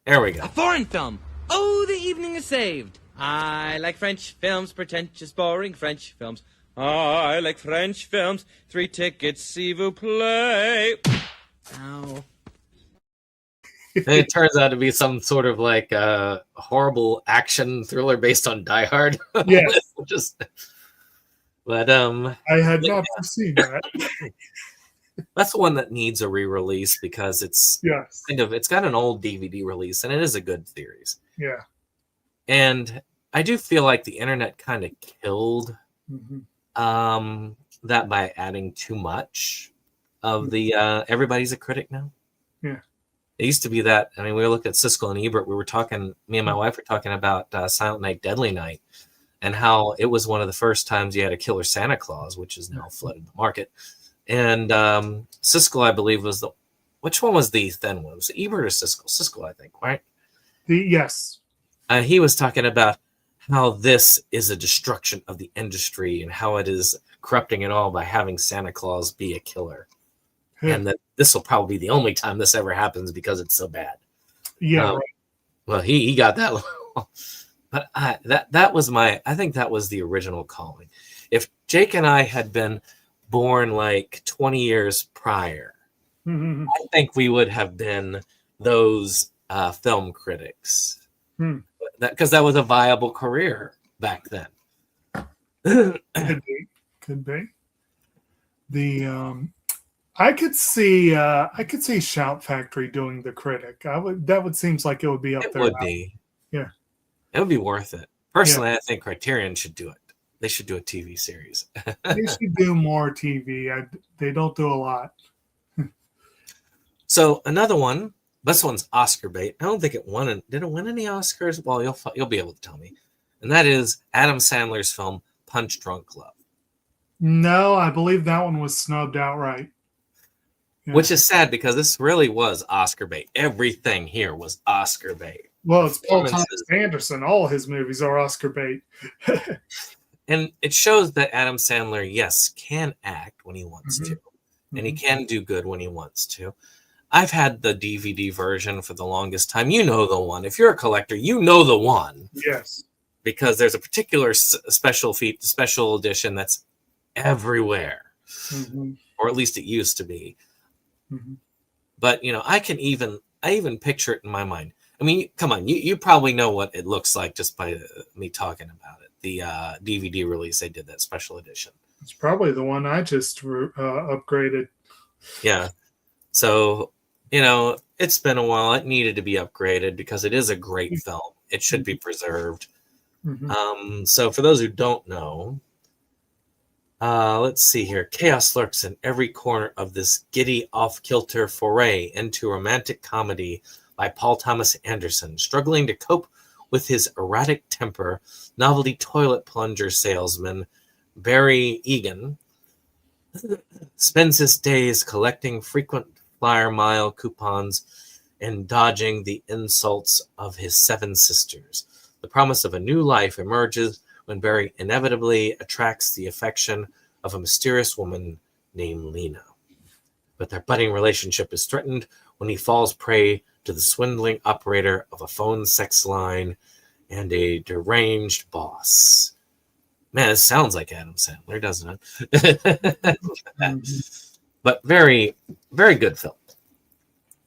There we go. A foreign film. Oh, the evening is saved. I like French films, pretentious, boring French films. I like French films. 3 tickets, s'il vous plaît. Ow. And it turns out to be some sort of like horrible action thriller based on Die Hard. Yes. But I had not foreseen that. that's the one that needs a re-release because it's it's got an old DVD release and it is a good series. Yeah. And I do feel like the internet kind of killed that by adding too much of the everybody's a critic now. Yeah. It used to be that, I mean, we looked at Siskel and Ebert. We were talking, me and my wife were talking about Silent Night, Deadly Night, and how it was one of the first times you had a killer Santa Claus, which is now flooded the market. And Siskel, I believe, which one was the thin one? Was it Ebert or Siskel? Siskel, I think, right? Yes. He was talking about how this is a destruction of the industry and how it is corrupting it all by having Santa Claus be a killer. And that this will probably be the only time this ever happens because it's so bad. Yeah. Right. Well, he got that. But that was I think that was the original calling. If Jake and I had been born like 20 years prior, I think we would have been those film critics. Because that was a viable career back then. Could be. I could see Shout Factory doing the critic. That would seems like it would be up there. It would be. Yeah. It would be worth it. Personally, I think Criterion should do it. They should do a TV series. They should do more TV. They don't do a lot. So another one, this one's Oscar bait. I don't think it won. Did it win any Oscars? Well, you'll be able to tell me. And that is Adam Sandler's film Punch Drunk Love. No, I believe that one was snubbed outright. Yeah. Which is sad because this really was Oscar bait. Everything here was Oscar bait. Well, it's Paul Thomas Anderson. All his movies are Oscar bait. And it shows that Adam Sandler, yes, can act when he wants to. And he can do good when he wants to. I've had the DVD version for the longest time. You know the one. If you're a collector, you know the one. Yes. Because there's a particular special edition that's everywhere. Or at least it used to be. But, I even picture it in my mind. I mean, come on, you probably know what it looks like just by me talking about it. The DVD release, they did that special edition. It's probably the one I just upgraded. Yeah. So, it's been a while. It needed to be upgraded because it is a great film. It should be preserved. So for those who don't know, let's see here. Chaos lurks in every corner of this giddy off-kilter foray into romantic comedy by Paul Thomas Anderson. Struggling to cope with his erratic temper, novelty toilet plunger salesman Barry Egan spends his days collecting frequent flyer mile coupons and dodging the insults of his 7 sisters. The promise of a new life emerges when Barry inevitably attracts the affection of a mysterious woman named Lena. But their budding relationship is threatened when he falls prey to the swindling operator of a phone sex line and a deranged boss. Man, it sounds like Adam Sandler, doesn't it? but very, very good film.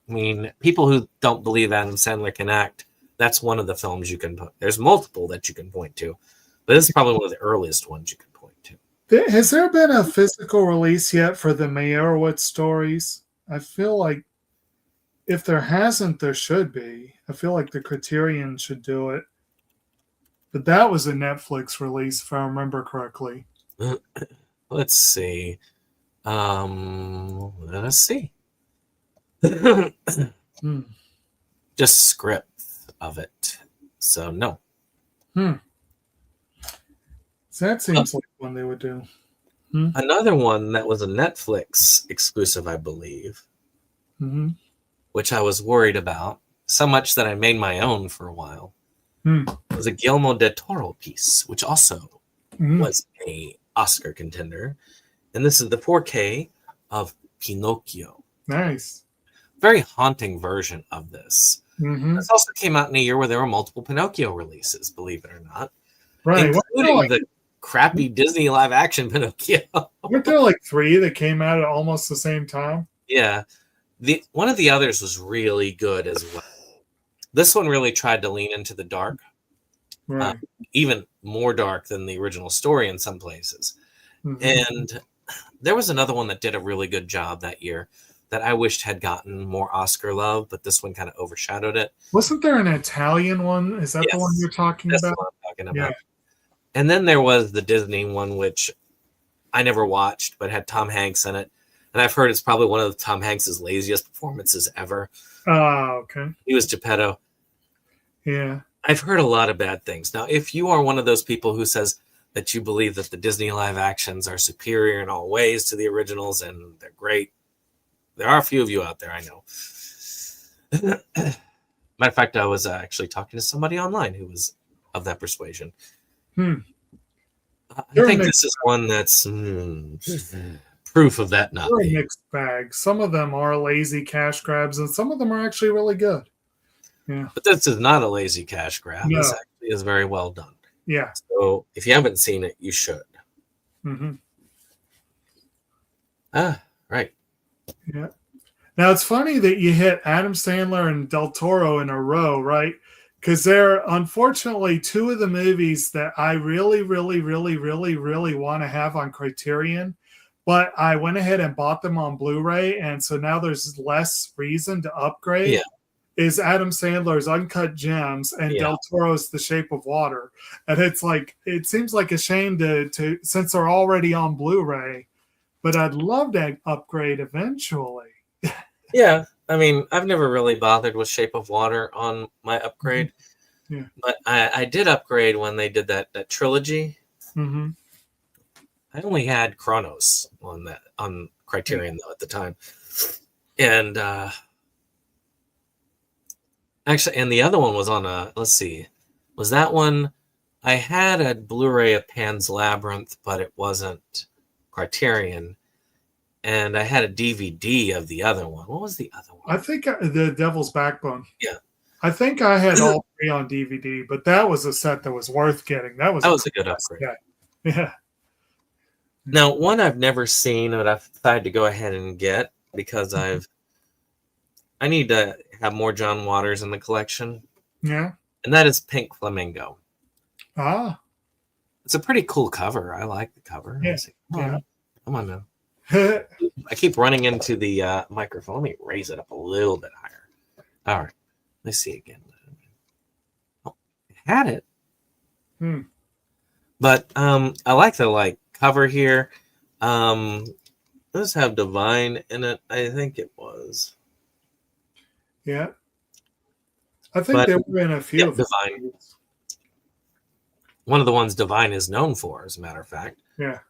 I mean, people who don't believe Adam Sandler can act, that's one of the films you can put. There's multiple that you can point to, but this is probably one of the earliest ones you can point to. Has there been a physical release yet for the Meyerowitz stories? I feel like if there hasn't, there should be. I feel like the Criterion should do it. But that was a Netflix release, if I remember correctly. Let's see. Let us see. Just script of it. So no. So that seems like one they would do. Another one that was a Netflix exclusive, I believe, which I was worried about so much that I made my own for a while. It was a Guillermo del Toro piece, which also was a Oscar contender. And this is the 4K of Pinocchio. Nice. Very haunting version of this. This also came out in a year where there were multiple Pinocchio releases, believe it or not. Right. Including the crappy Disney live action Pinocchio. Weren't there like 3 that came out at almost the same time? Yeah. One of the others was really good as well. This one really tried to lean into the dark. Right. Even more dark than the original story in some places. And there was another one that did a really good job that year that I wished had gotten more Oscar love, but this one kind of overshadowed it. Wasn't there an Italian one? Is that the one you're talking That's about? the one I'm talking about. Yeah. And then there was the Disney one, which I never watched, but had Tom Hanks in it. And I've heard it's probably one of Tom Hanks's laziest performances ever. Oh, okay. He was Geppetto. Yeah. I've heard a lot of bad things. Now, if you are one of those people who says that you believe that the Disney live actions are superior in all ways to the originals and they're great, there are a few of you out there, I know. Matter of fact, I was actually talking to somebody online who was of that persuasion. I think this is one that's proof of that not being. A mixed bag. Some of them are lazy cash grabs, and some of them are actually really good. Yeah. But this is not a lazy cash grab. No. This actually is very well done. Yeah. So if you haven't seen it, you should. Right. Yeah. Now it's funny that you hit Adam Sandler and Del Toro in a row, right? Because they're unfortunately 2 of the movies that I really, really, really, really, really want to have on Criterion. But I went ahead and bought them on Blu-ray, and so now there's less reason to upgrade. Yeah. Is Adam Sandler's Uncut Gems and Del Toro's The Shape of Water. And it's like, it seems like a shame to since they're already on Blu-ray, but I'd love to upgrade eventually. Yeah. I mean, I've never really bothered with Shape of Water on my upgrade. Yeah. But I did upgrade when they did that trilogy. I only had Chronos on Criterion though at the time. And actually, and the other one was on let's see, was that one? I had a Blu-ray of Pan's Labyrinth, but it wasn't Criterion. And I had a DVD of the other one. What was the other one? I think The Devil's Backbone. Yeah. I think I had all 3 on DVD, but that was a set that was worth getting. That was a good upgrade. Yeah. Now, one I've never seen, but I've decided to go ahead and get because I need to have more John Waters in the collection. Yeah. And that is Pink Flamingo. Ah. It's a pretty cool cover. I like the cover. Yeah. Come on now. I keep running into the microphone. Let me raise it up a little bit higher. All right. Let's see again. Oh, it had it. But I like the cover here. Does have Divine in it. I think it was. Yeah. I think there were in a few of Divine. One of the ones Divine is known for, as a matter of fact. Yeah.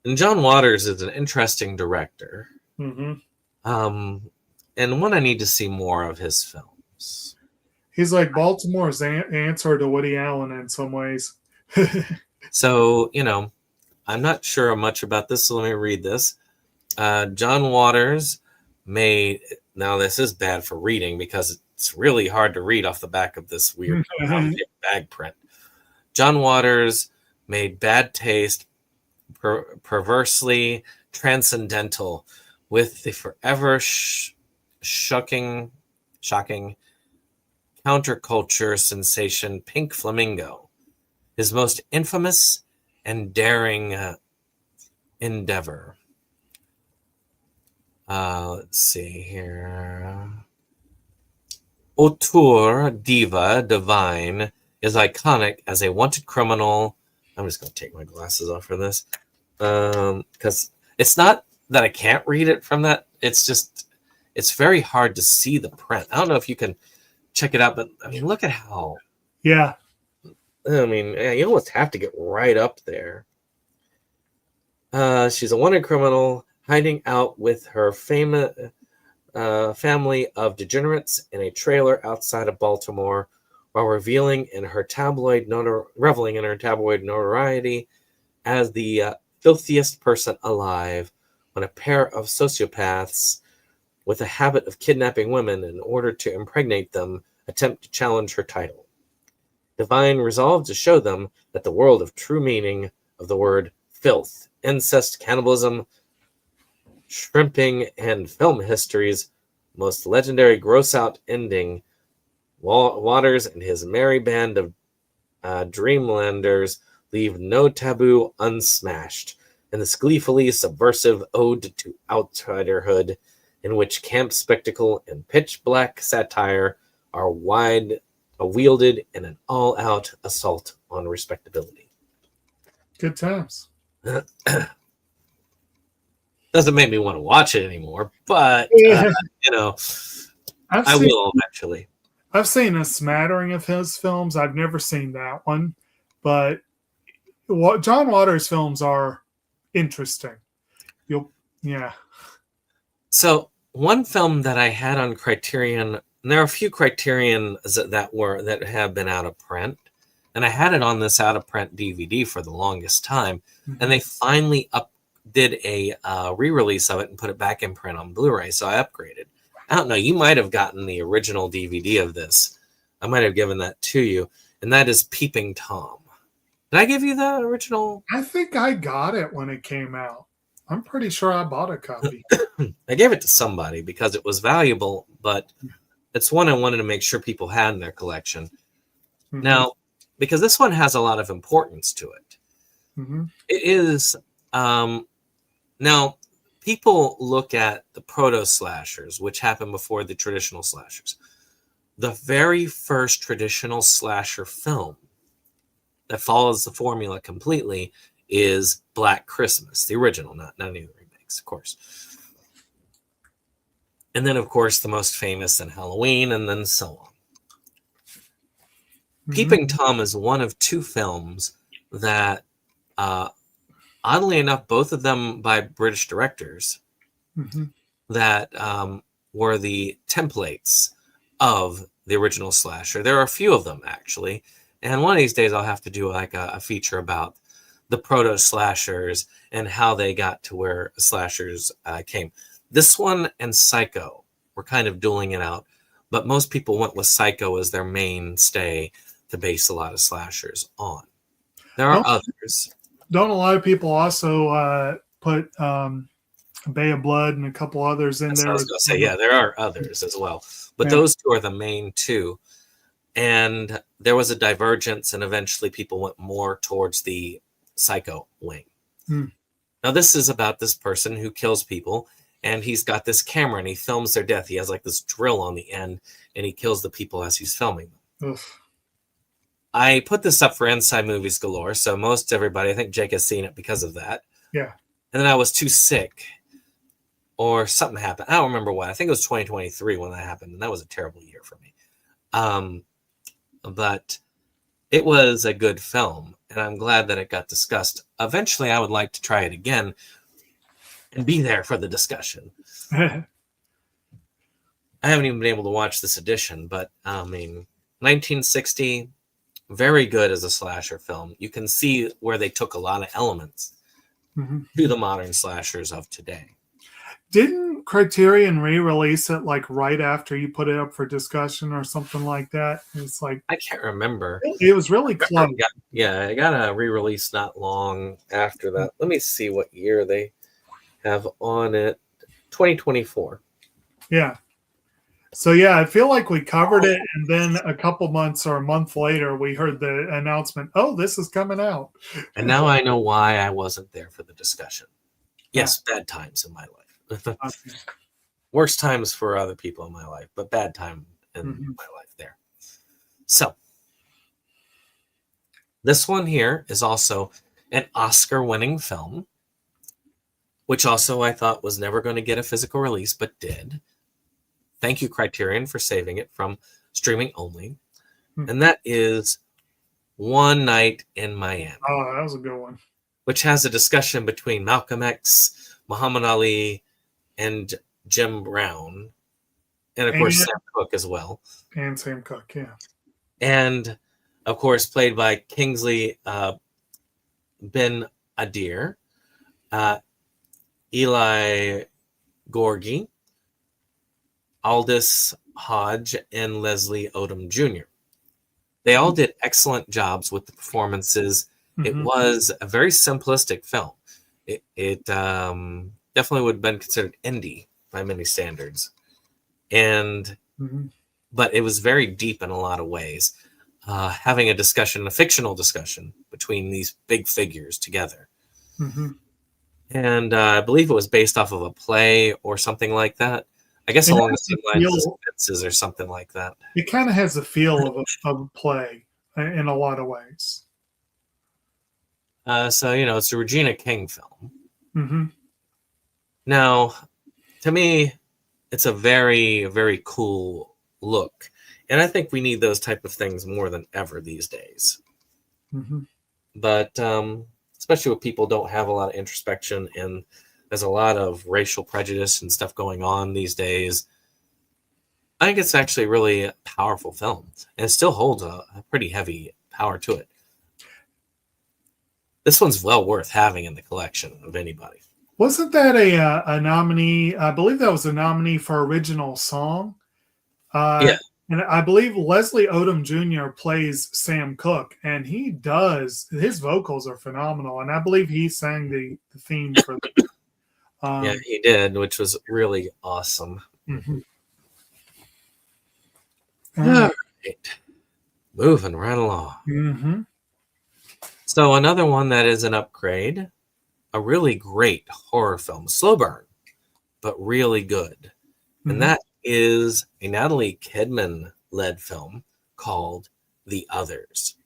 And John Waters is an interesting director. And one I need to see more of his films. He's like Baltimore's answer to Woody Allen in some ways. So, I'm not sure much about this, so let me read this. John Waters made, now this is bad for reading because it's really hard to read off the back of this weird bag print. John Waters made Bad Taste, Perversely Transcendental, with the forever shocking counterculture sensation Pink Flamingo, his most infamous and daring endeavor. Let's see here. Auteur diva divine is iconic as a wanted criminal. I'm just going to take my glasses off for this because it's not that I can't read it from that. It's just, it's very hard to see the print. I don't know if you can check it out, but I mean, look at how. Yeah. I mean, you almost have to get right up there. She's a wanted criminal hiding out with her famous family of degenerates in a trailer outside of Baltimore, while reveling in her tabloid notoriety as the filthiest person alive, when a pair of sociopaths with a habit of kidnapping women in order to impregnate them attempt to challenge her title. Divine resolved to show them that the world of true meaning of the word filth, incest, cannibalism, shrimping, and film history's most legendary gross-out ending, Waters and his merry band of dreamlanders leave no taboo unsmashed in this gleefully subversive ode to outsiderhood, in which camp spectacle and pitch-black satire are wielded in an all-out assault on respectability. Good times. Doesn't make me want to watch it anymore, but I will eventually. I've seen a smattering of his films. I've never seen that one, but John Waters' films are interesting. So one film that I had on Criterion, and there are a few Criterion that have been out of print, and I had it on this out of print DVD for the longest time, and they finally did a re-release of it and put it back in print on Blu-ray, so I upgraded. I don't know, you might have gotten the original DVD of this. I might have given that to you, and that is Peeping Tom. Did I give you the original? I think I got it when it came out. I'm pretty sure I bought a copy. I gave it to somebody because it was valuable, but it's one I wanted to make sure people had in their collection. Mm-hmm. Now, because this one has a lot of importance to it. Mm-hmm. It is... now, people look at the proto-slashers, which happened before the traditional slashers. The very first traditional slasher film that follows the formula completely is Black Christmas, the original, not any of the remakes, of course. And then, of course, the most famous in Halloween, and then so on. Mm-hmm. Peeping Tom is one of two films that... oddly enough, both of them by British directors that were the templates of the original slasher. There are a few of them, actually. And one of these days I'll have to do like a feature about the proto-slashers and how they got to where slashers came. This one and Psycho were kind of dueling it out, but most people went with Psycho as their mainstay to base a lot of slashers on. There are others. Don't a lot of people also put Bay of Blood and a couple others in there? I was going to say, yeah, there are others as well. But those two are the main two. And there was a divergence, and eventually people went more towards the Psycho wing. Now, this is about this person who kills people, and he's got this camera, and he films their death. He has like this drill on the end, and he kills the people as he's filming them. Oof. I put this up for Inside Movies Galore, so most everybody, I think Jake has seen it because of that. Yeah. And then I was too sick, or something happened. I don't remember what. I think it was 2023 when that happened, and that was a terrible year for me. But it was a good film, and I'm glad that it got discussed. Eventually, I would like to try it again and be there for the discussion. I haven't even been able to watch this edition, but I mean, 1960... very good as a slasher film. You can see where they took a lot of elements to the modern slashers of today. Didn't Criterion re-release it like right after you put it up for discussion or something like that? It's like, I can't remember. It was really close. I got a re-release not long after that. Let me see what year they have on it. 2024. Yeah. So yeah, I feel like we covered it, and then a couple months or a month later, we heard the announcement. Oh, this is coming out. And now I know why I wasn't there for the discussion. Yes, bad times in my life. Worst times for other people in my life, but bad time in my life there. So this one here is also an Oscar-winning film, which also I thought was never going to get a physical release, but did. Thank you, Criterion, for saving it from streaming only. And that is One Night in Miami. Oh, that was a good one. Which has a discussion between Malcolm X, Muhammad Ali, and Jim Brown. And, of course, Sam Cooke as well. And Sam Cooke, yeah. And, of course, played by Kingsley Ben Adir, Eli Gorgie, Aldous Hodge, and Leslie Odom Jr. They all did excellent jobs with the performances. It was a very simplistic film. It definitely would have been considered indie by many standards. And but it was very deep in a lot of ways. Having a fictional discussion between these big figures together. And I believe it was based off of a play or something like that. I guess along the same lines as Fences or something like that. It kind of has the feel of a play in a lot of ways. So, it's a Regina King film. Now, to me, it's a very, very cool look. And I think we need those type of things more than ever these days. But especially when people don't have a lot of introspection and there's a lot of racial prejudice and stuff going on these days. I think it's actually really a powerful film. And it still holds a pretty heavy power to it. This one's well worth having in the collection of anybody. Wasn't that a nominee? I believe that was a nominee for original song. Yeah. And I believe Leslie Odom Jr. plays Sam Cooke, and his vocals are phenomenal. And I believe he sang the theme for the. Yeah, he did, which was really awesome. All right. Moving right along. So another one that is an upgrade, a really great horror film, slow burn, but really good. And that is a Natalie Kidman-led film called The Others.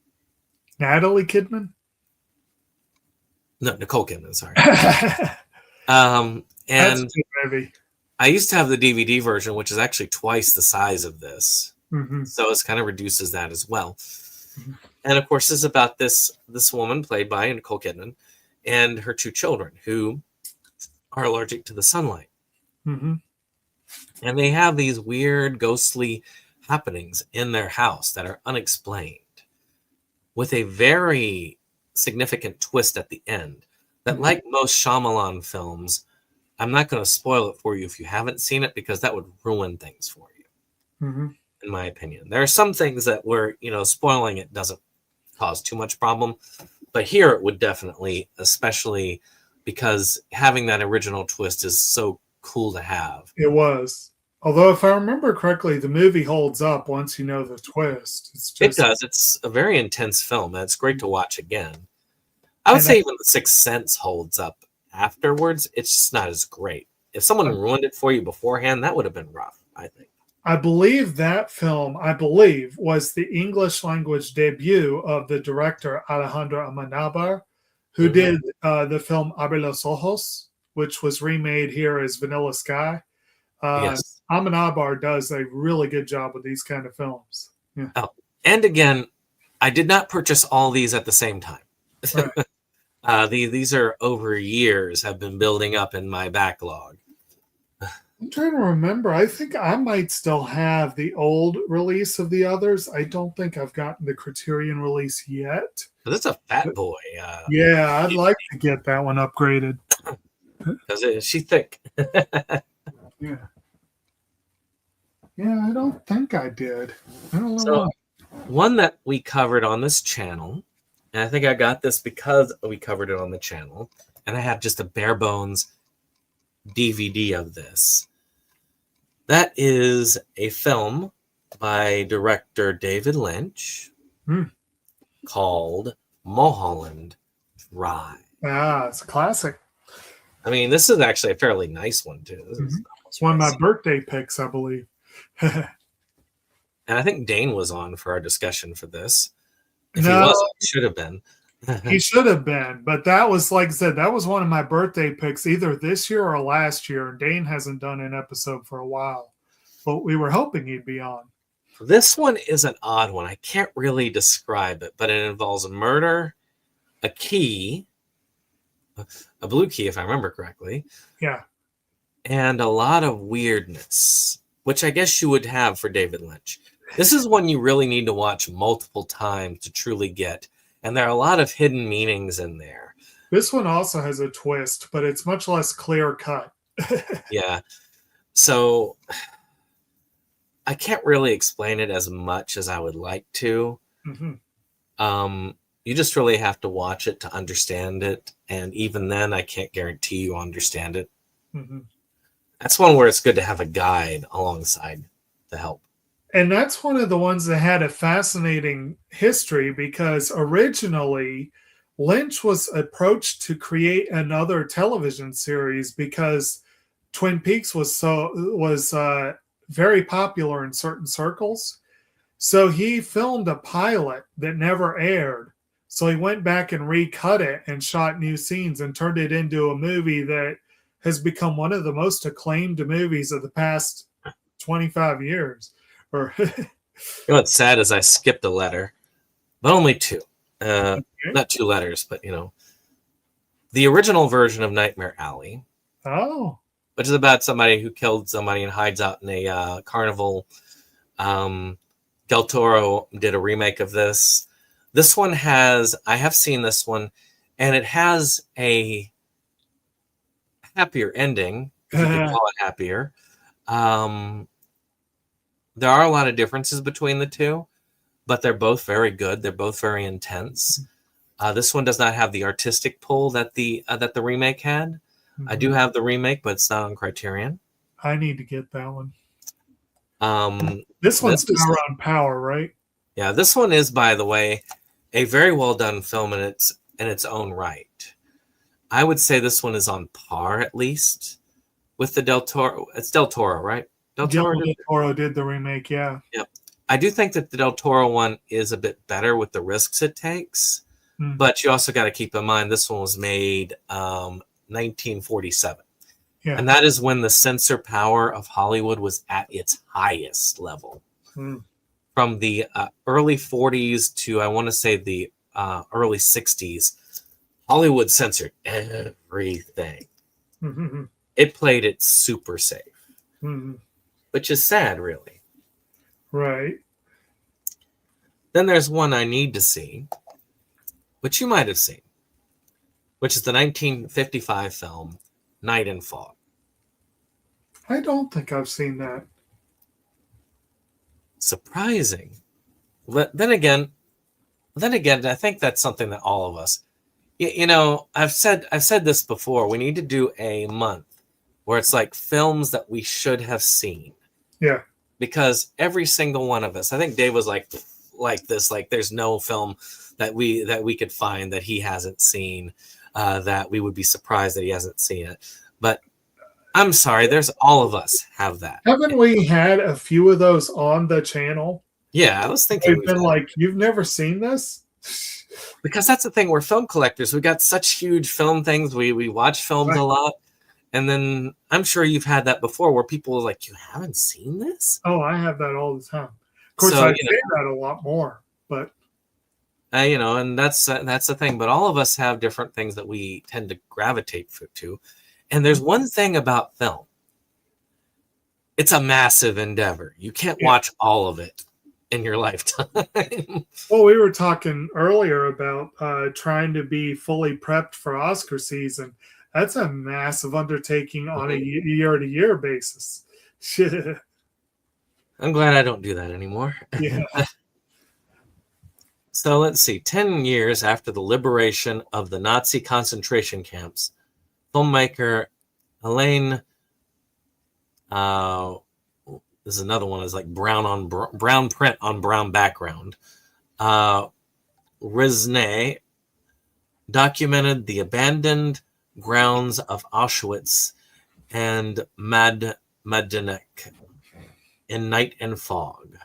Natalie Kidman? No, Nicole Kidman, sorry. And I used to have the DVD version, which is actually twice the size of this. So it kind of reduces that as well. And of course, this is about this woman played by Nicole Kidman and her two children who are allergic to the sunlight. And they have these weird, ghostly happenings in their house that are unexplained, with a very significant twist at the end that, like most Shyamalan films, I'm not going to spoil it for you if you haven't seen it, because that would ruin things for you, in my opinion. There are some things that where, spoiling it doesn't cause too much problem, but here it would definitely, especially because having that original twist is so cool to have. It was. Although, if I remember correctly, the movie holds up once you know the twist. It does. It's a very intense film, and it's great to watch again. I would say even The Sixth Sense holds up afterwards. It's just not as great. If someone ruined it for you beforehand, that would have been rough, I think. I believe that film, was the English language debut of the director Alejandro Amenábar, who did the film Abre los Ojos, which was remade here as Vanilla Sky. Yes. Amenábar does a really good job with these kind of films. Yeah. Oh, and again, I did not purchase all these at the same time. Right. These are over years have been building up in my backlog. I'm trying to remember. I think I might still have the old release of The Others. I don't think I've gotten the Criterion release yet. That's a fat boy. Yeah, I'd like to get that one upgraded. Because she's thick. Yeah. Yeah, I don't think I did. I don't know why. One that we covered on this channel, and I think I got this because we covered it on the channel, and I have just a bare bones DVD of this. That is a film by director David Lynch called Mulholland Drive. Ah, it's a classic. I mean, this is actually a fairly nice one, too. It's one of my birthday picks, I believe. And I think Dane was on for our discussion for this. If No. he wasn't, he should have been. He should have been, but that was, like I said, that was one of my birthday picks either this year or last year. And Dane hasn't done an episode for a while, but we were hoping he'd be on. This one is an odd one. I can't really describe it, but it involves a murder, a key, a blue key, if I remember correctly. Yeah. And a lot of weirdness, which I guess you would have for David Lynch. This is one you really need to watch multiple times to truly get. And there are a lot of hidden meanings in there. This one also has a twist, but it's much less clear cut. Yeah. So I can't really explain it as much as I would like to. You just really have to watch it to understand it. And even then, I can't guarantee you understand it. That's one where it's good to have a guide alongside to help. And that's one of the ones that had a fascinating history because originally Lynch was approached to create another television series because Twin Peaks was very popular in certain circles. So he filmed a pilot that never aired. So he went back and recut it and shot new scenes and turned it into a movie that has become one of the most acclaimed movies of the past 25 years. You know what's sad is I skipped a letter, but only two. Not two letters, but the original version of Nightmare Alley. Oh. Which is about somebody who killed somebody and hides out in a carnival. Del Toro did a remake of this. This one I have seen this one, and it has a happier ending, if you can call it happier. There are a lot of differences between the two, but they're both very good. They're both very intense. This one does not have the artistic pull that the remake had. I do have the remake, but it's not on Criterion. I need to get that one. This one's Power on Power, right? Yeah, this one is, by the way, a very well done film in its own right. I would say this one is on par, at least, with the Del Toro. It's Del Toro, right? Del Toro did the remake, yeah. Yep. I do think that the Del Toro one is a bit better with the risks it takes, but you also got to keep in mind this one was made 1947. Yeah. And that is when the censor power of Hollywood was at its highest level. From the early 40s to, I want to say, the early 60s, Hollywood censored everything. It played it super safe. Which is sad, really. Right. Then there's one I need to see, which you might have seen, which is the 1955 film Night and Fog. I don't think I've seen that. Surprising. But then again, I think that's something that all of us, I've said this before. We need to do a month where it's like films that we should have seen. Yeah. Because every single one of us, I think Dave was like this, like there's no film that we could find that he hasn't seen, that we would be surprised that he hasn't seen it. But I'm sorry, there's all of us have that. Haven't we had a few of those on the channel? Yeah, I was thinking. We've been like, you've never seen this? Because that's the thing, we're film collectors. We got such huge film things. We watch films a lot. And then I'm sure you've had that before where people are like, you haven't seen this? Oh, I have that all the time. Of course, I say that a lot more, but and that's the thing. But all of us have different things that we tend to gravitate to. And there's one thing about film. It's a massive endeavor. You can't watch all of it in your lifetime. Well, we were talking earlier about trying to be fully prepped for Oscar season. That's a massive undertaking on a year-to-year basis. I'm glad I don't do that anymore. Yeah. So let's see. 10 years after the liberation of the Nazi concentration camps, filmmaker Elaine, this is another one, is like brown print on brown background. Rizne documented the abandoned grounds of Auschwitz and Majdanek in Night and Fog,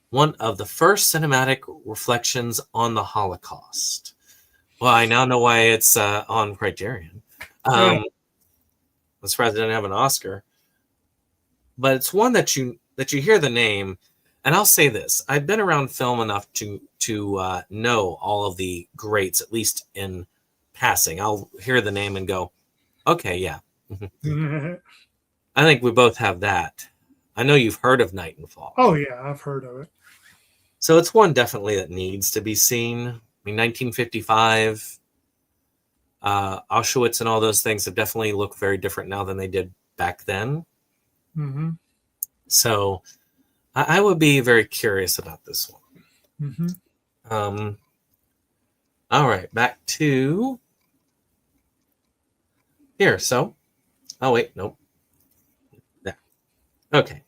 one of the first cinematic reflections on the Holocaust. Well, I now know why it's on Criterion. I'm surprised it didn't have an Oscar, but it's one that you hear the name. And I'll say this: I've been around film enough to know all of the greats, at least in passing. I'll hear the name and go, "Okay, yeah." I think we both have that. I know you've heard of Night and Fall. Oh yeah, I've heard of it. So it's one definitely that needs to be seen. I mean, 1955, Auschwitz and all those things have definitely looked very different now than they did back then. Mm-hmm. So I would be very curious about this one. Mm-hmm. All right, back to here. So, oh wait, nope. There. Okay.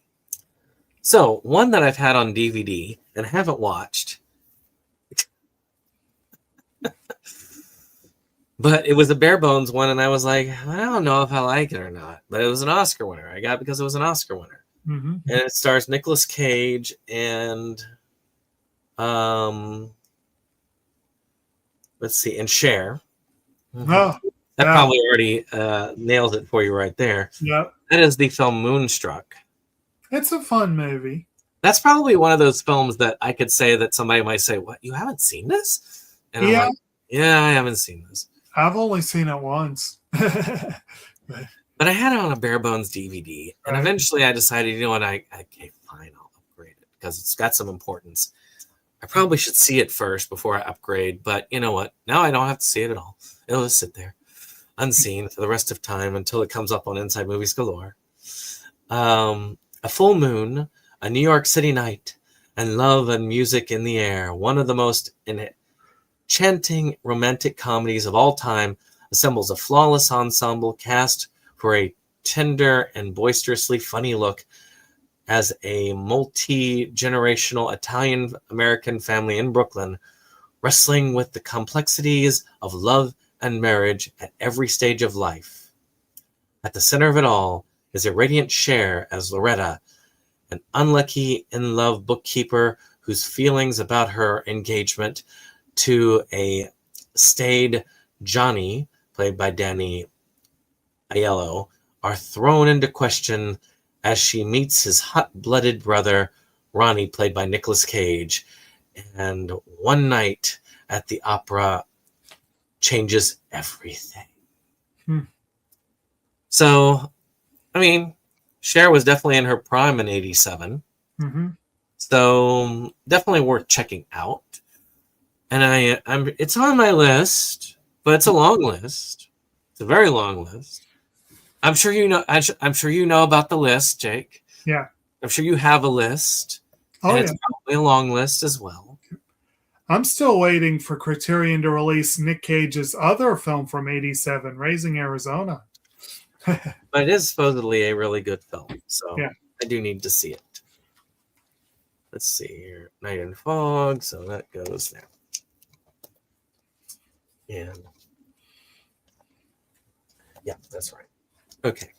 So one that I've had on DVD and haven't watched, but it was a bare bones one, and I was like, I don't know if I like it or not. But it was an Oscar winner. I got it because it was an Oscar winner. Mm-hmm. And it stars Nicolas Cage and let's see, and Cher. Oh, That yeah. probably already nails it for you right there. Yep. That is the film Moonstruck. It's a fun movie. That's probably one of those films that I could say that somebody might say, "What? You haven't seen this?" And Yeah. I'm like, "Yeah, I haven't seen this." I've only seen it once. But I had it on a bare bones DVD, and Right. eventually I decided, you know what, okay, fine, I'll upgrade it because it's got some importance. I probably should see it first before I upgrade, but you know what? Now I don't have to see it at all. It'll just sit there, unseen for the rest of time until it comes up on Inside Movies Galore. A full moon, a New York City night, and love and music in the air. One of the most enchanting romantic comedies of all time assembles a flawless ensemble cast for a tender and boisterously funny look as a multi-generational Italian-American family in Brooklyn, wrestling with the complexities of love and marriage at every stage of life. At the center of it all is a radiant Cher as Loretta, an unlucky in-love bookkeeper whose feelings about her engagement to a staid Johnny, played by Danny Aiello, are thrown into question as she meets his hot-blooded brother, Ronnie, played by Nicolas Cage. And one night at the opera changes everything. So, I mean, Cher was definitely in her prime in 87. Mm-hmm. So, definitely worth checking out. And it's on my list, but it's a long list. It's a very long list. I'm sure you know. I'm sure you know about the list, Jake. Yeah. I'm sure you have a list. Oh, and yeah. It's probably a long list as well. I'm still waiting for Criterion to release Nick Cage's other film from 87, Raising Arizona. But it is supposedly a really good film, so Yeah. I do need to see it. Let's see here. Night and Fog, so that goes there. And yeah, that's right. Okay.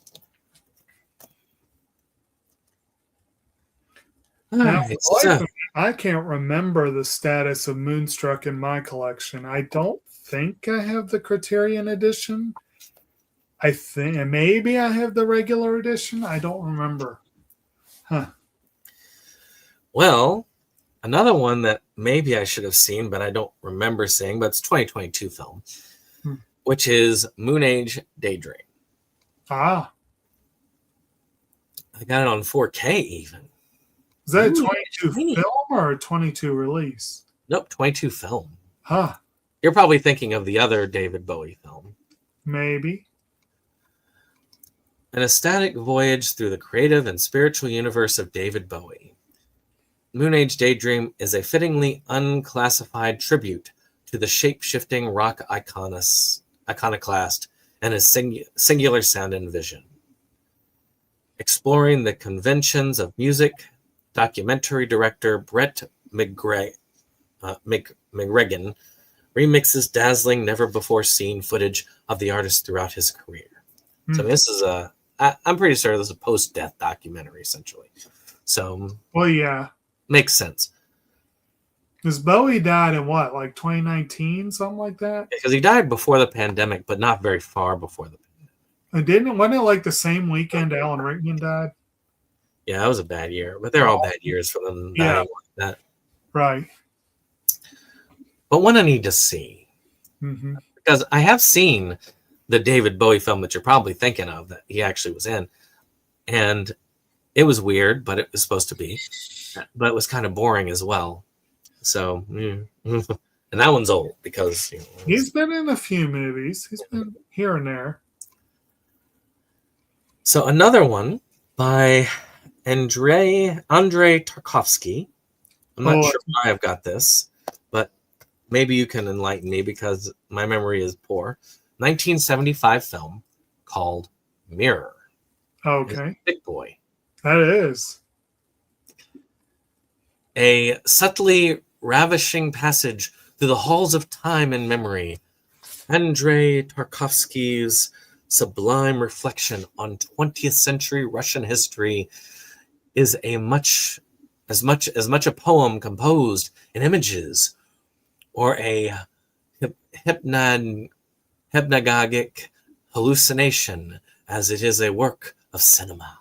Now, Alright, for the life so- of me, I can't remember the status of Moonstruck in my collection. I don't think I have the Criterion edition. I think maybe I have the regular edition. I don't remember. Well, another one that maybe I should have seen, but I don't remember seeing, but it's 2022 film, which is Moon Age Daydream. Ah, I got it on 4K even. is that a Ooh, 22 tiny. film or a 22 release? Nope, 22 film. Huh, You're probably thinking of the other David Bowie film. maybe. An ecstatic voyage through the creative and spiritual universe of David Bowie. Moon Age Daydream is a fittingly unclassified tribute to the shape-shifting rock iconoclast and his singular sound and vision. exploring the conventions of music, documentary director Brett McGregor remixes dazzling, never-before-seen footage of the artist throughout his career. So this is I'm pretty sure this is a post-death documentary, essentially. So, well, yeah. Makes sense. Because Bowie died in what, like 2019, something like that? Because he died before the pandemic, but not very far before the pandemic. And wasn't it like the same weekend Alan Rickman died? Yeah, that was a bad year. But they're all bad years for them dying like that. Right. But one I need to see. Mm-hmm. Because I have seen the David Bowie film that you're probably thinking of that he actually was in. And it was weird, but it was supposed to be. But it was kind of boring as well. So, and that one's old because he's been in a few movies. He's been here and there. So another one by Andrei Tarkovsky. I'm not sure why I've got this, but maybe you can enlighten me because my memory is poor. 1975 film called Mirror. Okay. Big boy. That is. A subtly ravishing passage through the halls of time and memory. Andrei Tarkovsky's sublime reflection on 20th century Russian history is as much a poem composed in images or a hypnagogic hallucination as it is a work of cinema.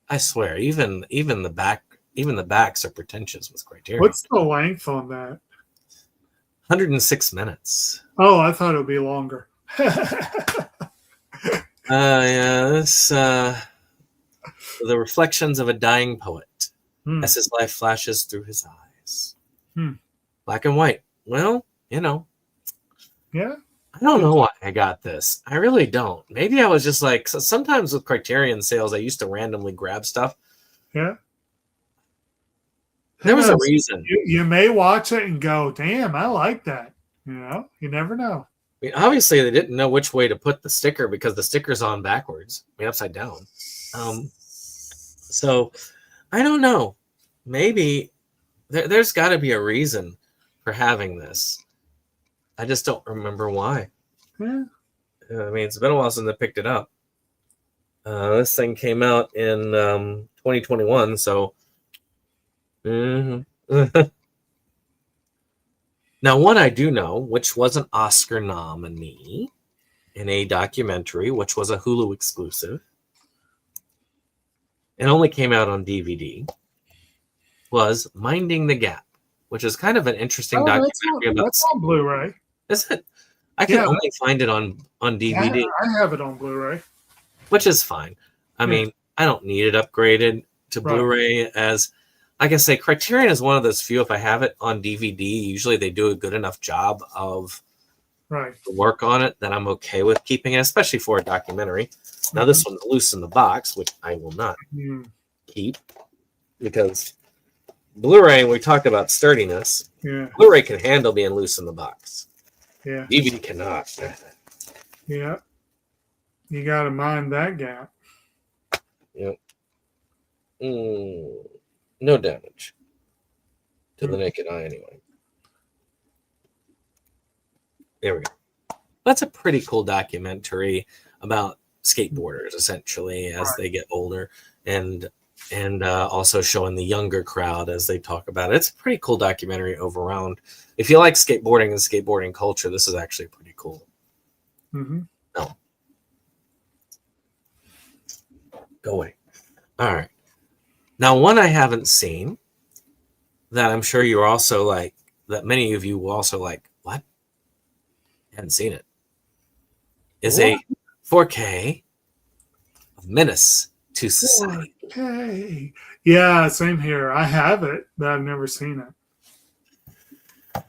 I swear, even the backs are pretentious with Criterion. What's the length on that? 106 minutes. Oh, I thought it would be longer. Yeah, this the reflections of a dying poet as his life flashes through his eyes. Black and white. Well, Yeah. I don't know why I got this. I really don't. Maybe I was just like, sometimes with Criterion sales, I used to randomly grab stuff. Yeah. There was a reason. You may watch it and go, damn, I like that. You never know. I mean, obviously, they didn't know which way to put the sticker because the sticker's on backwards, upside down. So, I don't know. Maybe there's got to be a reason for having this. I just don't remember why. Yeah. I mean, it's been a while since I picked it up. This thing came out in 2021, so. Now, one I do know, which was an Oscar nominee in a documentary, which was a Hulu exclusive, and only came out on DVD, was Minding the Gap, which is kind of an interesting documentary. That's on Blu-ray. Is it? I can only find it on DVD. I have it on Blu-ray. Which is fine. I mean, I don't need it upgraded to Blu-ray as... Like I say, Criterion is one of those few. If I have it on DVD, usually they do a good enough job of the work on it that I'm okay with keeping it, especially for a documentary. Now, this one's loose in the box, which I will not keep because Blu-ray, we talked about sturdiness. Yeah. Blu-ray can handle being loose in the box. Yeah. DVD cannot. Yeah. You got to mind that gap. Yep. No damage to the naked eye, anyway. There we go. That's a pretty cool documentary about skateboarders, essentially, as they get older, and also showing the younger crowd as they talk about it. It's a pretty cool documentary overall. If you like skateboarding and skateboarding culture, this is actually pretty cool. No. Go away. All right. Now, one I haven't seen that I'm sure you're also like, that many of you will also like, what? I hadn't seen it. Is a 4K of Menace to Society. Okay. Yeah, same here. I have it, but I've never seen it.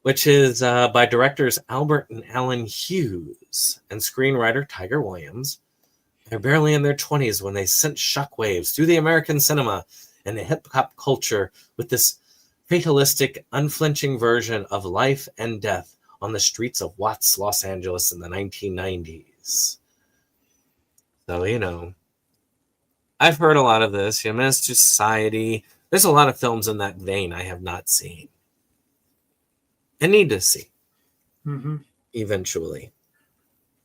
Which is by directors Albert and Alan Hughes and screenwriter Tiger Williams. They're barely in their 20s when they sent shockwaves through the American cinema and the hip-hop culture with this fatalistic, unflinching version of life and death on the streets of Watts, Los Angeles in the 1990s. So, I've heard a lot of this. Menace to Society. There's a lot of films in that vein I have not seen and need to see eventually.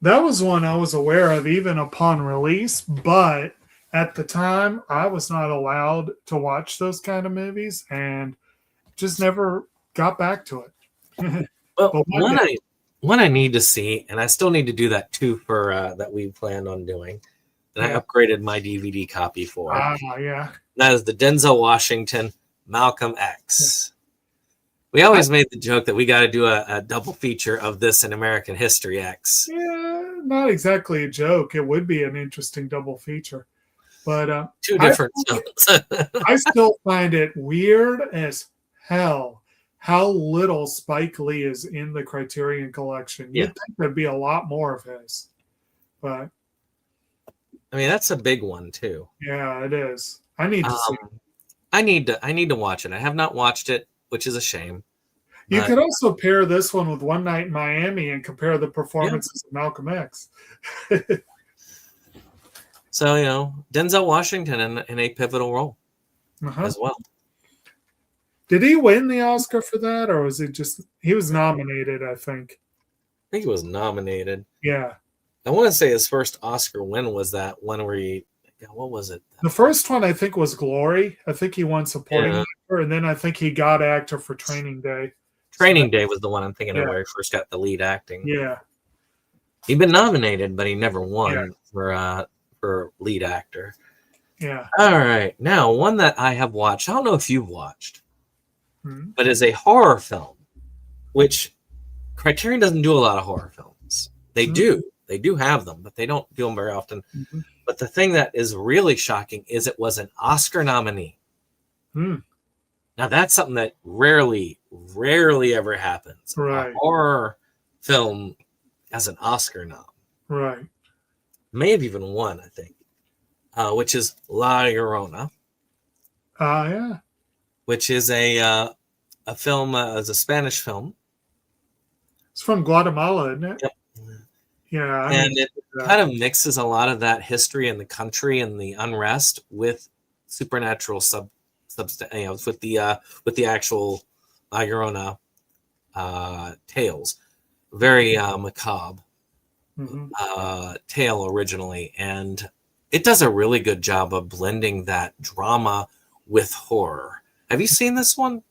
That was one I was aware of even upon release, but at the time I was not allowed to watch those kind of movies and just never got back to it. Well, one I need to see, and I still need to do that too for that we planned on doing, and I upgraded my DVD copy for. Yeah. That is the Denzel Washington Malcolm X. We always made the joke that we got to do a double feature of this in American History X. Yeah, not exactly a joke. It would be an interesting double feature. But two different films. I still find it weird as hell how little Spike Lee is in the Criterion collection. You'd think there'd be a lot more of his. But I mean, that's a big one too. Yeah, it is. I need to see it. I need to watch it. I have not watched it, which is a shame. You could also pair this one with One Night in Miami and compare the performances of Malcolm X. So, Denzel Washington in a pivotal role as well. Did he win the Oscar for that, or was it just he was nominated? I think he was nominated. Yeah, I want to say his first Oscar win was that one where what was it? The first one I think was Glory. I think he won supporting actor, and then I think he got actor for Training Day. Training Day was the one I'm thinking of where he first got the lead acting. Yeah, he'd been nominated, but he never won for lead actor. Yeah. All right, now one that I have watched. I don't know if you've watched. But is a horror film, which Criterion doesn't do a lot of horror films. They do have them, but they don't do them very often. But the thing that is really shocking is it was an Oscar nominee. Now that's something that rarely ever happens. Right. A horror film as an Oscar nom. Right. May have even won, I think, which is La Llorona. Yeah. Which is a film, as a Spanish film. It's from Guatemala, isn't it? Yep. Yeah. It kind of mixes a lot of that history in the country and the unrest with supernatural with the actual La Llorona tales. Very macabre tale originally, and it does a really good job of blending that drama with horror. Have you seen this one?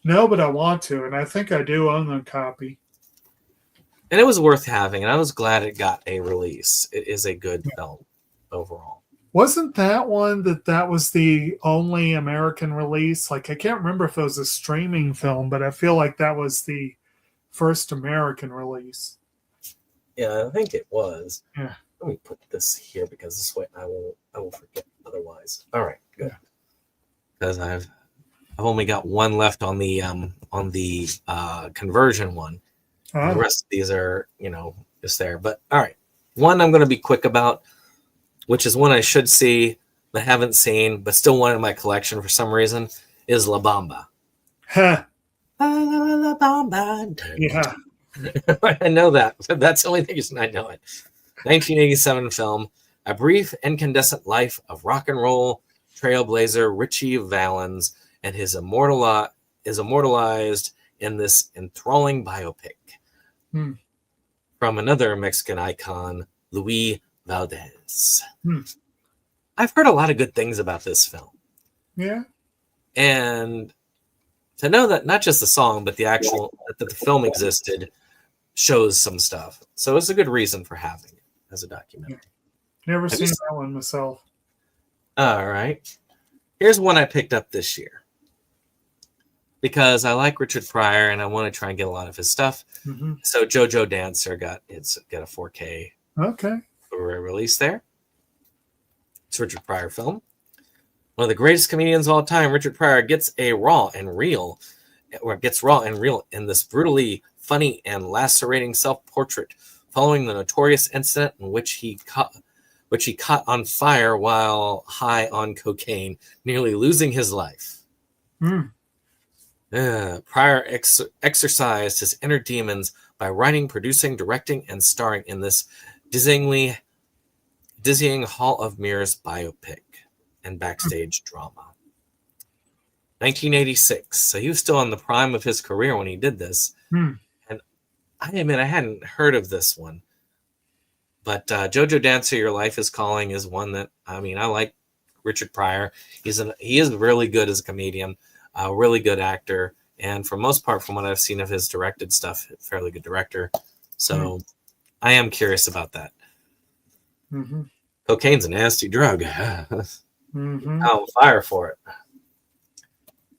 No, but I want to, and I think I do own a copy. And it was worth having, and I was glad it got a release. It is a good film overall. Wasn't that one that was the only American release? Like, I can't remember if it was a streaming film, but I feel like that was the first American release. Yeah, I think it was. Yeah. Let me put this here because this way I will forget otherwise. All right, good. Because I've only got one left on the conversion one. The rest of these are, just there. But all right. One I'm going to be quick about, which is one I should see but haven't seen, but still one in my collection for some reason, is La Bamba. La Bamba. Yeah. I know that. That's the only reason I know it. 1987 film, a brief incandescent life of rock and roll trailblazer Richie Valens and is immortalized in this enthralling biopic from another Mexican icon, Luis Valdez. I've heard a lot of good things about this film. Yeah. And to know that not just the song, but that the film existed shows some stuff. So it's a good reason for having it as a documentary. Never seen that one myself. All right. Here's one I picked up this year because I like Richard Pryor and I want to try and get a lot of his stuff. So JoJo Dancer got a 4K release there. It's a Richard Pryor film. One of the greatest comedians of all time, Richard Pryor, gets raw and real in this brutally funny and lacerating self-portrait following the notorious incident in which he caught on fire while high on cocaine, nearly losing his life. Pryor exercised his inner demons by writing, producing, directing, and starring in this dizzyingly dizzying Hall of Mirrors biopic and backstage drama. 1986. So he was still in the prime of his career when he did this. And I admit I hadn't heard of this one. But Jojo Dancer, Your Life is Calling is one that, I mean, I like Richard Pryor. He is really good as a comedian, a really good actor. And for most part, from what I've seen of his directed stuff, fairly good director. So I am curious about that. Cocaine's a nasty drug. I'm on fire for it.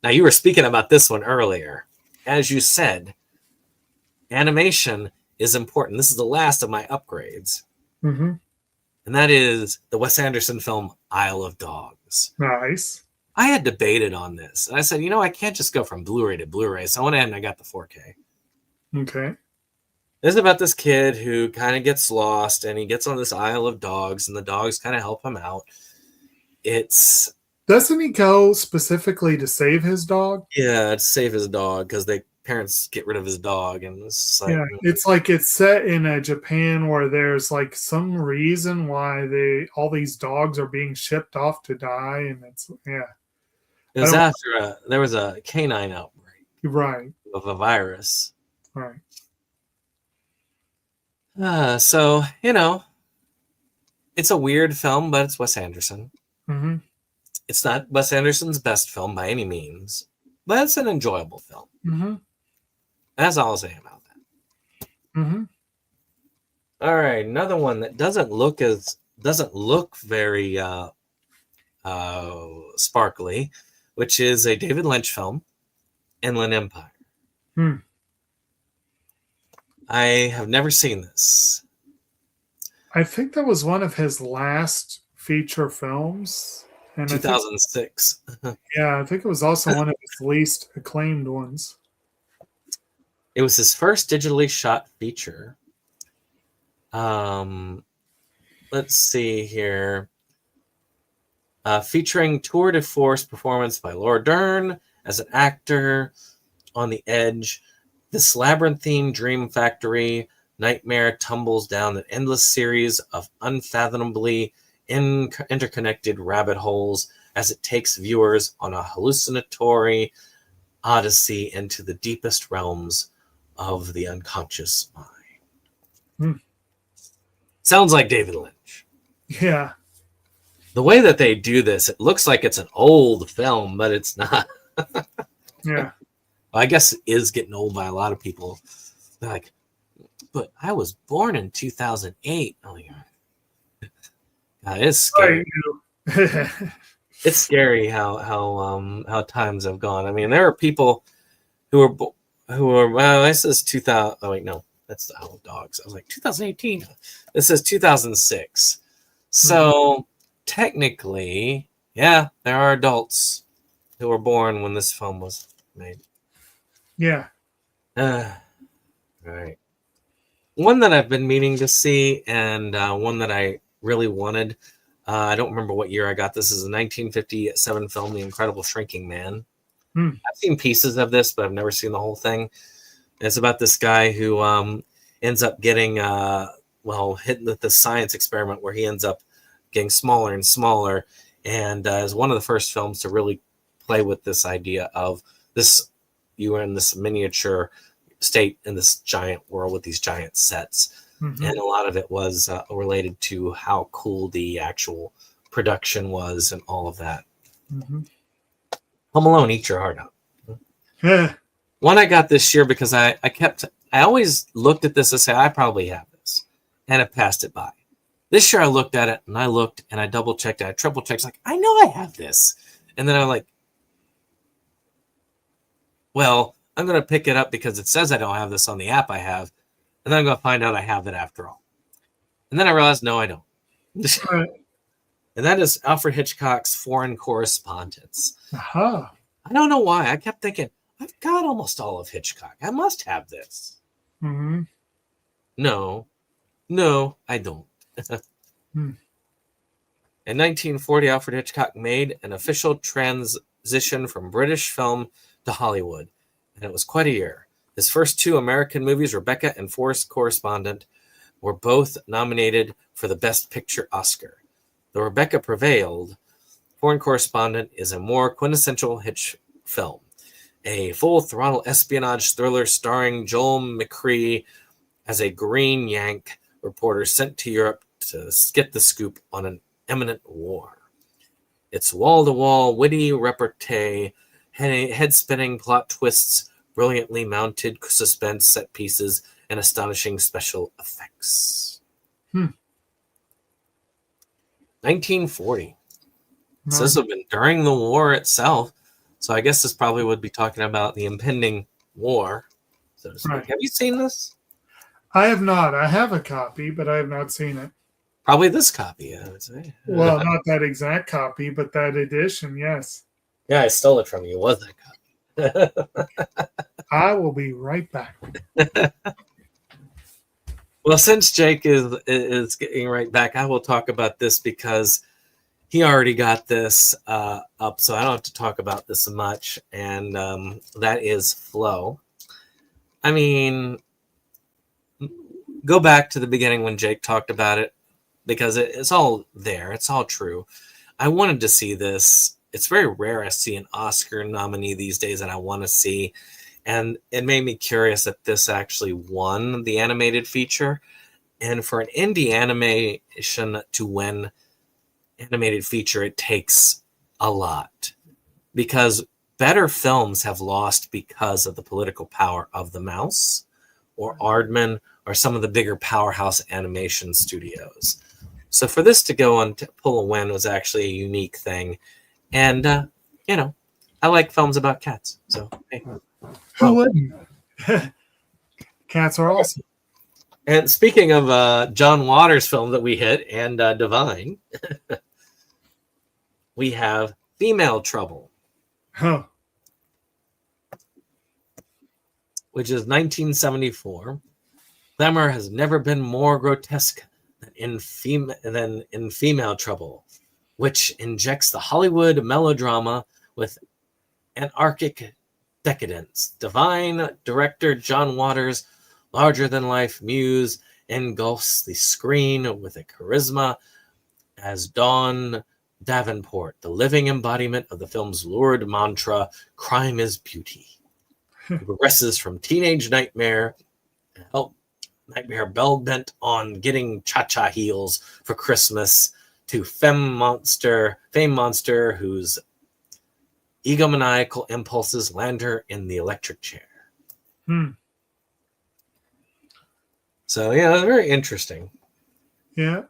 Now, you were speaking about this one earlier. As you said, animation is important. This is the last of my upgrades. And that is the Wes Anderson film Isle of Dogs. Nice. I had debated on this. And I said, I can't just go from Blu-ray to Blu-ray. So I went ahead and I got the 4K. Okay. This is about this kid who kind of gets lost, and he gets on this Isle of Dogs, and the dogs kind of help him out. Doesn't he go specifically to save his dog? Yeah, to save his dog, because parents get rid of his dog, and it's like, it's set in a Japan where there's like some reason why all these dogs are being shipped off to die, and it was after there was a canine outbreak, right, of a virus, right. So it's a weird film, but it's Wes Anderson. It's not Wes Anderson's best film by any means, but it's an enjoyable film. That's all I'll say about that. All right, another one that doesn't look very sparkly, which is a David Lynch film, Inland Empire. I have never seen this. I think that was one of his last feature films. And 2006. I think it was also one of his least acclaimed ones. It was his first digitally shot feature. Let's see here. Featuring tour de force performance by Laura Dern as an actor on the edge. This labyrinthine dream factory nightmare tumbles down an endless series of unfathomably interconnected rabbit holes as it takes viewers on a hallucinatory odyssey into the deepest realms of the unconscious mind. Sounds like David Lynch. Yeah. The way that they do this, it looks like it's an old film, but it's not. Yeah. Well, I guess it is getting old by a lot of people. They're like, but I was born in 2008. Oh, yeah. God, it's scary. It's scary how times have gone. I mean, there are people who are well, this is 2000. Oh wait, no, that's the Isle of Dogs. I was like 2018. This is 2006. So technically, yeah, there are adults who were born when this film was made. Yeah. Right. One that I've been meaning to see, and one that I really wanted. I don't remember what year I got this. Is a 1957 film, The Incredible Shrinking Man. I've seen pieces of this, but I've never seen the whole thing. It's about this guy who ends up getting hit with the science experiment where he ends up getting smaller and smaller, and is one of the first films to really play with this idea of this. You are in this miniature state in this giant world with these giant sets. And a lot of it was related to how cool the actual production was and all of that. Home Alone, eat your heart out. One I got this year because I always looked at this and say, I probably have this. And I passed it by. This year I looked at it and I double checked it. I triple checked. Like, I know I have this. And then I'm like, well, I'm going to pick it up because it says I don't have this on the app I have. And then I'm going to find out I have it after all. And then I realized, no, I don't. And that is Alfred Hitchcock's Foreign Correspondence. I don't know why. I kept thinking, I've got almost all of Hitchcock. I must have this. No, I don't. In 1940, Alfred Hitchcock made an official transition from British film to Hollywood. And it was quite a year. His first two American movies, Rebecca and Forrest Correspondent, were both nominated for the Best Picture Oscar. Though Rebecca prevailed, Foreign Correspondent is a more quintessential Hitch film. A full-throttle espionage thriller starring Joel McCrea as a Green Yank reporter sent to Europe to get the scoop on an imminent war. Its wall-to-wall, witty repartee, head-spinning plot twists, brilliantly mounted suspense set pieces, and astonishing special effects. 1940. So this would have been during the war itself. So I guess this probably would be talking about the impending war, so to speak. Right. Have you seen this? I have not. I have a copy, but I have not seen it. Probably this copy, I would say. Well, not that exact copy, but that edition, yes. Yeah, I stole it from you. Was that copy? I will be right back. Well, since Jake is getting right back, I will talk about this because he already got this up, so I don't have to talk about this much, and that is Flow. I mean, go back to the beginning when Jake talked about it, because it's all there. It's all true. I wanted to see this. It's very rare I see an Oscar nominee these days that I want to see, and it made me curious that this actually won the animated feature. And for an indie animation to win animated feature, it takes a lot, because better films have lost because of the political power of the mouse or Aardman or some of the bigger powerhouse animation studios. So for this to go and to pull a win was actually a unique thing. And, you know, I like films about cats. So, hey. Who wouldn't? Cats are awesome. And speaking of John Waters' film that we hit and Divine, we have Female Trouble, which is 1974. Glamour has never been more grotesque than in Female Trouble, which injects the Hollywood melodrama with anarchic decadence. Divine director John Waters' larger-than-life muse engulfs the screen with a charisma as Dawn Davenport, the living embodiment of the film's lurid mantra, crime is beauty. It progresses from teenage nightmare bell-bent on getting cha-cha heels for Christmas to femme monster whose egomaniacal impulses land her in the electric chair. So, yeah, very interesting. Yeah,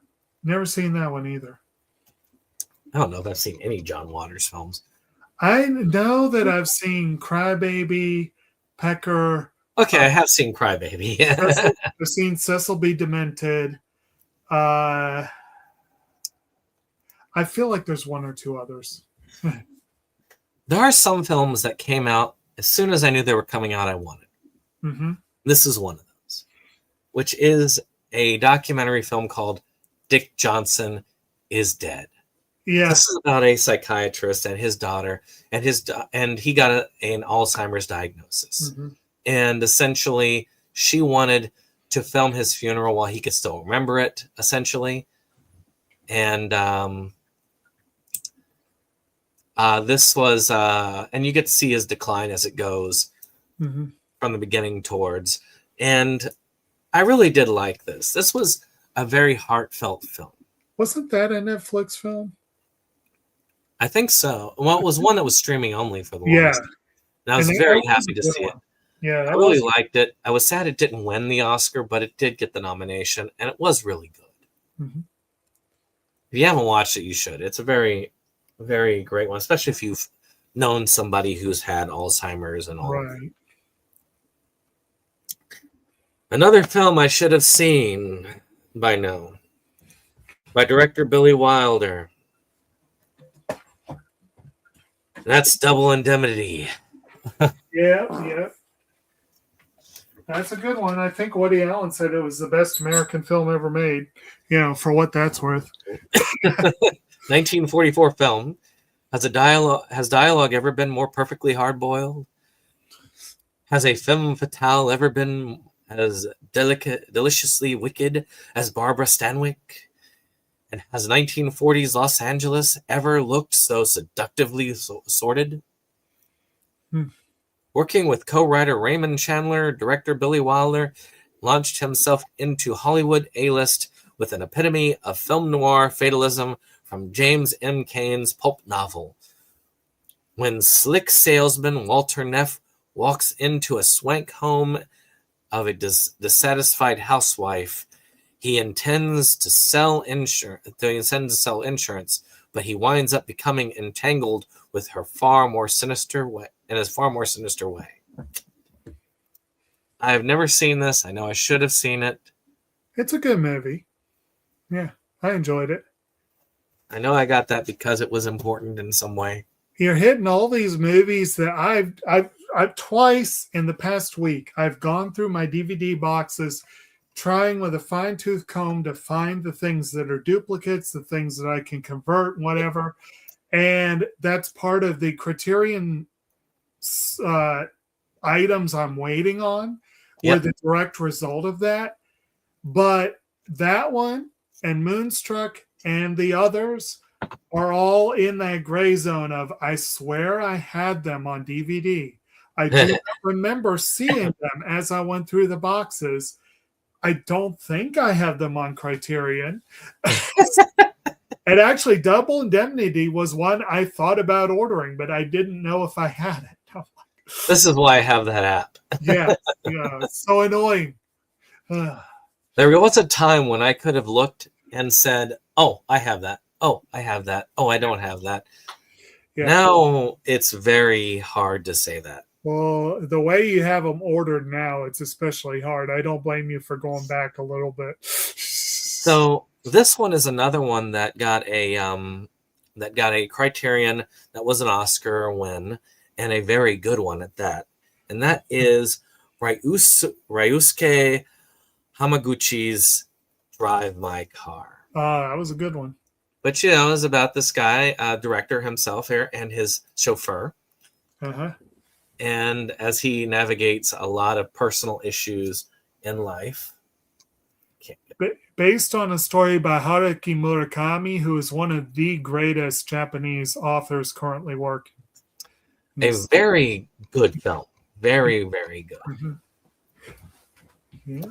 never seen that one either. I don't know if I've seen any John Waters films. I know that I've seen Crybaby, Pecker. Okay, I have seen Crybaby. I've seen Cecil B. Demented. I feel like there's one or two others. There are some films that came out as soon as I knew they were coming out, I wanted. Mm-hmm. This is one of those, which is a documentary film called Dick Johnson is Dead. Yes. This is about a psychiatrist and his daughter, and he got an Alzheimer's diagnosis. Mm-hmm. And essentially, she wanted to film his funeral while he could still remember it, essentially. And this was, and you get to see his decline as it goes from the beginning towards. And I really did like this. This was a very heartfelt film. Wasn't that a Netflix film? I think so. Well, it was one that was streaming only for the longest. Yeah. time. And I was very happy to see it. Yeah, I really liked it. I was sad it didn't win the Oscar, but it did get the nomination, and it was really good. Mm-hmm. If you haven't watched it, you should. It's a very, very great one, especially if you've known somebody who's had Alzheimer's and all. Right. Another film I should have seen by now, by director Billy Wilder. That's Double Indemnity. Yeah. That's a good one. I think Woody Allen said it was the best American film ever made, for what that's worth. 1944 film. Has dialogue ever been more perfectly hard-boiled? Has a femme fatale ever been as deliciously wicked as Barbara Stanwyck? And has 1940s Los Angeles ever looked so seductively sordid? Working with co-writer Raymond Chandler, director Billy Wilder launched himself into Hollywood A-list with an epitome of film noir fatalism from James M. Cain's pulp novel. When slick salesman Walter Neff walks into a swank home of a dissatisfied housewife, he intends to sell insurance, but he winds up becoming entangled with her far more sinister way. I have never seen this. I know I should have seen it. It's a good movie. Yeah, I enjoyed it. I know I got that because it was important in some way. You're hitting all these movies that I've twice in the past week, I've gone through my DVD boxes trying with a fine-tooth comb to find the things that are duplicates, the things that I can convert, whatever. And that's part of the Criterion items I'm waiting on. Were the direct result of that. But that one and Moonstruck and the others are all in that gray zone of, I swear I had them on DVD. I do not remember seeing them as I went through the boxes. I don't think I have them on Criterion. And actually, Double Indemnity was one I thought about ordering, but I didn't know if I had it. This is why I have that app. Yeah, it's so annoying. There was a time when I could have looked and said, oh, I have that. Oh, I have that. Oh, I don't have that. Yeah. Now it's very hard to say that. Well, the way you have them ordered now, it's especially hard. I don't blame you for going back a little bit. So this one is another one that got a Criterion, that was an Oscar win, and a very good one at that. And that is Ryusuke Hamaguchi's Drive My Car. That was a good one. But, it was about this guy, director himself here, and his chauffeur. Uh-huh. And as he navigates a lot of personal issues in life. Based on a story by Haruki Murakami, who is one of the greatest Japanese authors currently working. A very good film. Very, very good. Mm-hmm. Yeah.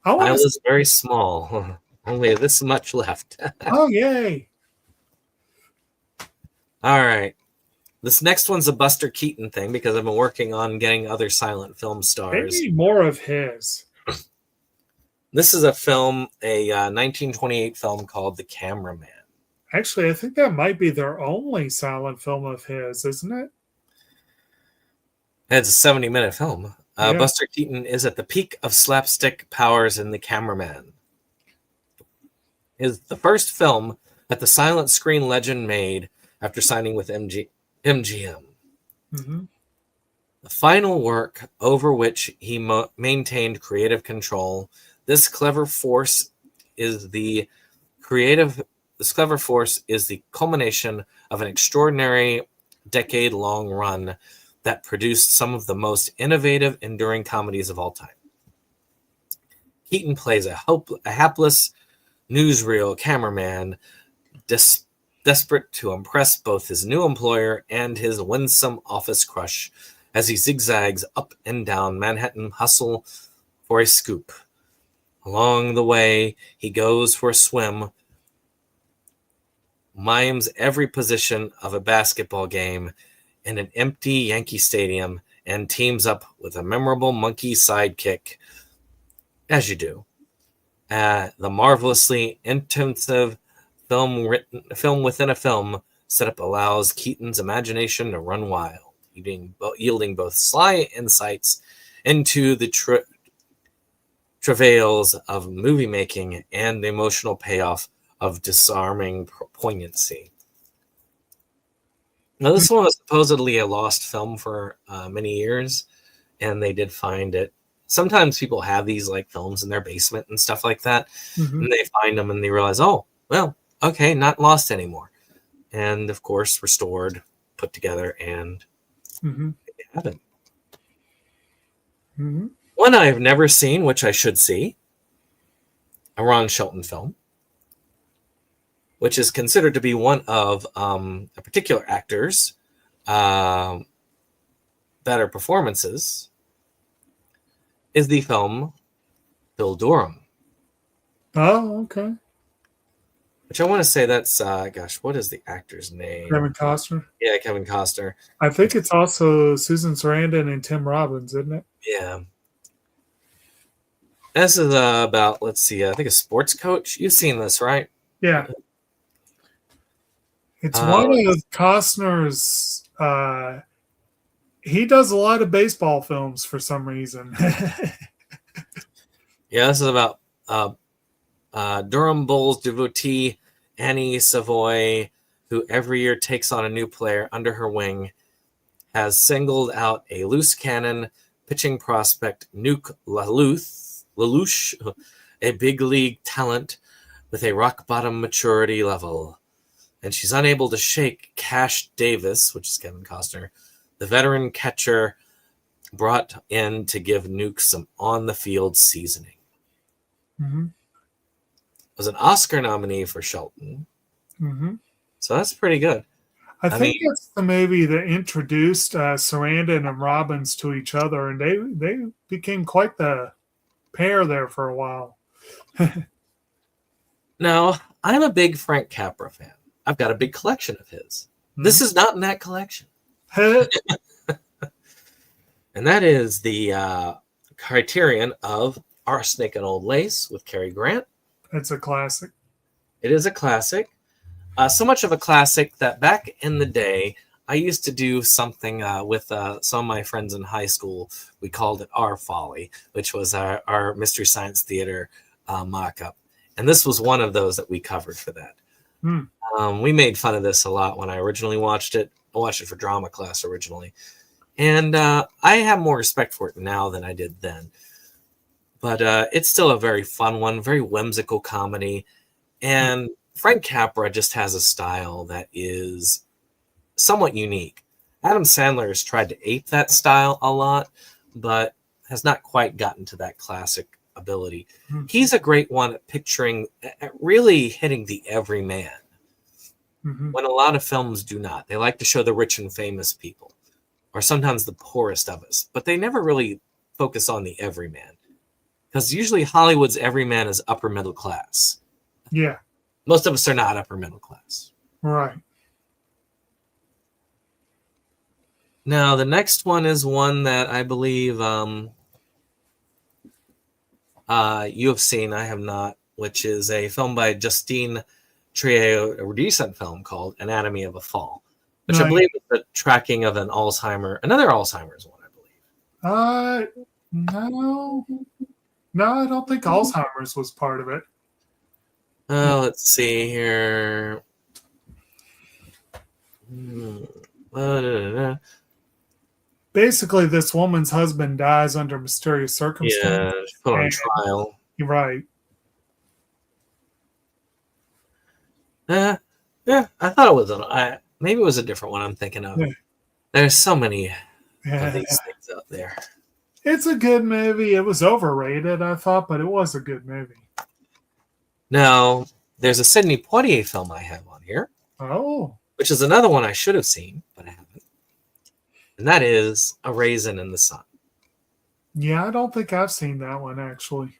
I was very small. Only this much left. Oh, yay. All right. This next one's a Buster Keaton thing because I've been working on getting other silent film stars. Maybe more of his. This is a film, a 1928 film called The Cameraman. Actually, I think that might be their only silent film of his, isn't it? It's a 70-minute film. Yeah. Buster Keaton is at the peak of slapstick powers in The Cameraman. Is the first film that the silent screen legend made after signing with MGM. Mm-hmm. The final work over which he maintained creative control. This clever force is the culmination of an extraordinary decade-long run that produced some of the most innovative, enduring comedies of all time. Keaton plays a hapless newsreel cameraman, desperate to impress both his new employer and his winsome office crush as he zigzags up and down Manhattan hustle for a scoop. Along the way, he goes for a swim, mimes every position of a basketball game in an empty Yankee Stadium, and teams up with a memorable monkey sidekick, as you do. The marvelously intensive film within a film setup allows Keaton's imagination to run wild, yielding both sly insights into the travails of movie making and the emotional payoff of disarming poignancy. Now, this one was supposedly a lost film for many years, and they did find it. Sometimes people have these like films in their basement and stuff like that, and they find them and they realize, oh, well, okay, not lost anymore. And of course, restored, put together, and it happened. One I've never seen, which I should see, a Ron Shelton film, which is considered to be one of a particular actor's better performances, is the film Bill Durham. Oh, okay. Which I want to say that's, what is the actor's name? Kevin Costner. Yeah, Kevin Costner. I think it's also Susan Sarandon and Tim Robbins, isn't it? Yeah. This is about, let's see, I think a sports coach. You've seen this, right? Yeah. It's one of Costner's. He does a lot of baseball films for some reason. Yeah, this is about Durham Bulls devotee Annie Savoy, who every year takes on a new player under her wing, has singled out a loose cannon pitching prospect Nuke LaLoosh, a big league talent with a rock bottom maturity level. And she's unable to shake Cash Davis, which is Kevin Costner, the veteran catcher brought in to give Nuke some on-the-field seasoning. Mm-hmm. Was an Oscar nominee for Shelton. Mm-hmm. So that's pretty good. I think it's the movie that introduced Sarandon and Robbins to each other, and they became quite the pair there for a while. Now, I'm a big Frank Capra fan. I've got a big collection of his. Mm-hmm. This is not in that collection. And that is the Criterion of Arsenic and Old Lace with Cary Grant. It's a classic. It is a classic. So much of a classic that back in the day, I used to do something with some of my friends in high school. We called it Our Folly, which was our Mystery Science Theater mock-up. And this was one of those that we covered for that. We made fun of this a lot when I originally watched it. I watched it for drama class originally. And I have more respect for it now than I did then. But it's still a very fun one, very whimsical comedy. And Frank Capra just has a style that is somewhat unique. Adam Sandler has tried to ape that style a lot, but has not quite gotten to that classic ability. He's a great one at picturing, at really hitting the everyman. When a lot of films do not. They like to show the rich and famous people, or sometimes the poorest of us, but they never really focus on the everyman. Because usually Hollywood's everyman is upper middle class. Yeah. Most of us are not upper middle class. Right. Now, the next one is one that I believe you have seen, I have not, which is a film by Justine Triet, a recent film called Anatomy of a Fall, which I believe is the tracking of another Alzheimer's one, I believe. No, I don't think Alzheimer's was part of it. Let's see here. Basically, this woman's husband dies under mysterious circumstances. Yeah, put on trial. You're right. Yeah, I thought it was maybe it was a different one I'm thinking of. Yeah. There's so many of these things out there. It's a good movie. It was overrated, I thought, but it was a good movie. Now, there's a Sidney Poitier film I have on here. Oh. Which is another one I should have seen, but I haven't. And that is A Raisin in the Sun. Yeah, I don't think I've seen that one, actually.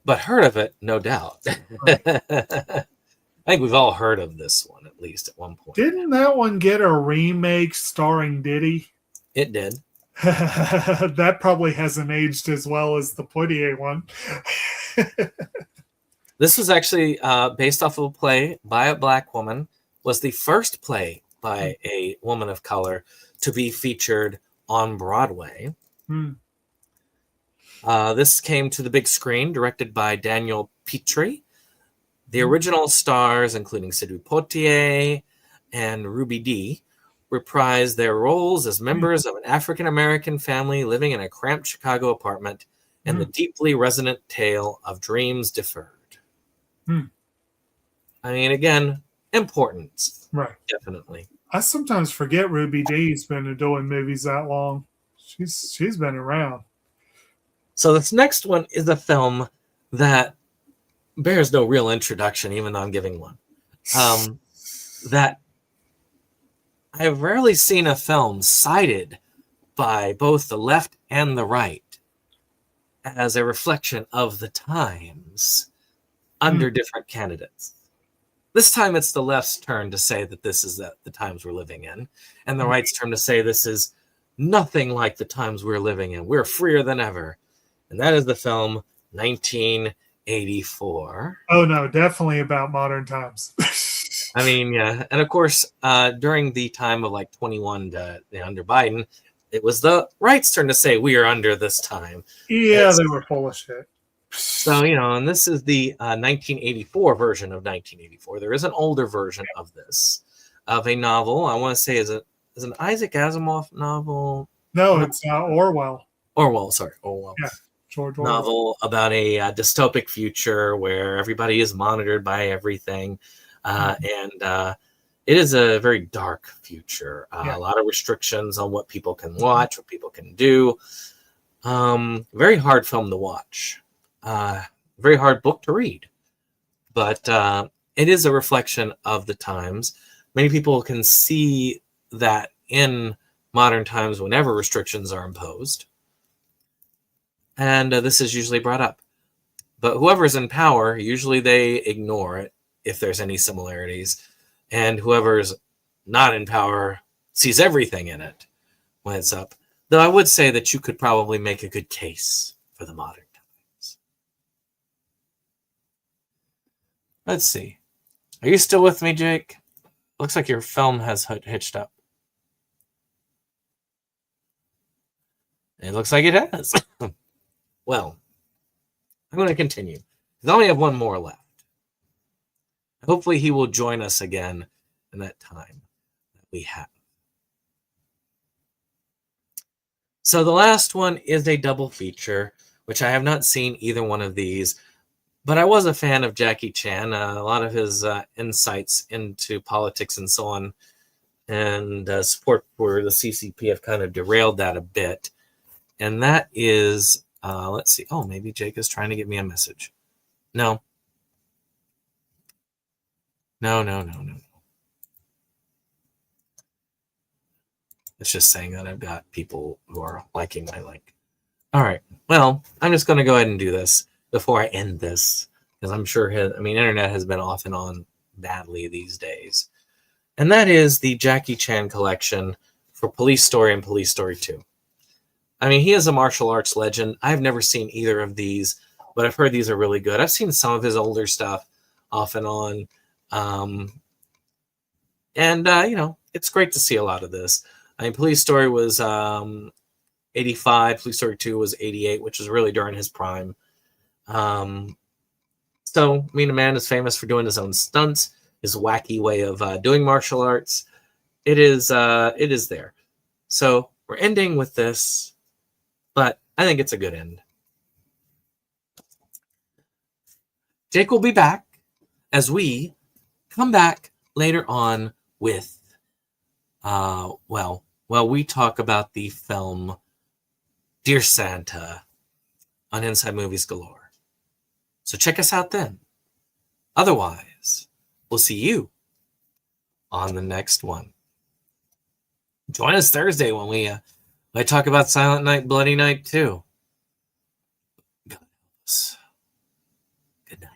But heard of it, no doubt. Right. I think we've all heard of this one, at least at one point. Didn't that one get a remake starring Diddy? It did. That probably hasn't aged as well as the Poitier one. This was actually based off of a play by a black woman. Was the first play by a woman of color to be featured on Broadway. This came to the big screen, directed by Daniel Petrie. The original stars, including Sidney Poitier and Ruby Dee, reprised their roles as members of an African-American family living in a cramped Chicago apartment in the deeply resonant tale of dreams deferred. I mean, again, important. Right. Definitely. I sometimes forget Ruby Dee's been doing movies that long. She's been around. So this next one is a film that bears no real introduction, even though I'm giving one. That I've rarely seen a film cited by both the left and the right as a reflection of the times under different candidates. This time it's the left's turn to say that this is the times we're living in, and the right's turn to say this is nothing like the times we're living in. We're freer than ever. And that is the film 1984. Oh, no, definitely about modern times. I mean, yeah. And of course, during the time of like 21 to under Biden, it was the right's turn to say we are under this time. Yeah, they were full of shit. So, and this is the 1984 version of 1984. There is an older version of this, of a novel. I want to say is an Isaac Asimov novel. No, it's Orwell. Orwell. Yeah, George Orwell. Novel about a dystopic future where everybody is monitored by everything. And it is a very dark future. A lot of restrictions on what people can watch, what people can do. Very hard film to watch. Very hard book to read. But it is a reflection of the times. Many people can see that in modern times whenever restrictions are imposed. And this is usually brought up. But whoever's in power, usually they ignore it if there's any similarities. And whoever's not in power sees everything in it when it's up. Though I would say that you could probably make a good case for the modern times. Let's see. Are you still with me, Jake? Looks like your film has hitched up. It looks like it has. Well, I'm going to continue. I only have one more left. Hopefully he will join us again in that time that we have. So the last one is a double feature, which I have not seen either one of these, but I was a fan of Jackie Chan, a lot of his insights into politics and so on, and support for the CCP have kind of derailed that a bit. And that is, let's see. Oh, maybe Jake is trying to get me a message. No. No. It's just saying that I've got people who are liking my link. All right. Well, I'm just going to go ahead and do this before I end this, because I'm sure internet has been off and on badly these days. And that is the Jackie Chan collection for Police Story and Police Story 2. I mean, he is a martial arts legend. I've never seen either of these, but I've heard these are really good. I've seen some of his older stuff off and on. It's great to see a lot of this. I mean, Police Story was 85. Police Story 2 was 88, which was really during his prime. The man is famous for doing his own stunts, his wacky way of doing martial arts. It is there. So we're ending with this, but I think it's a good end. Jake will be back as we come back later on with, we talk about the film Dear Santa on Inside Movies Galore. So check us out then. Otherwise, we'll see you on the next one. Join us Thursday when we talk about Silent Night, Bloody Night 2. God help us. Good night.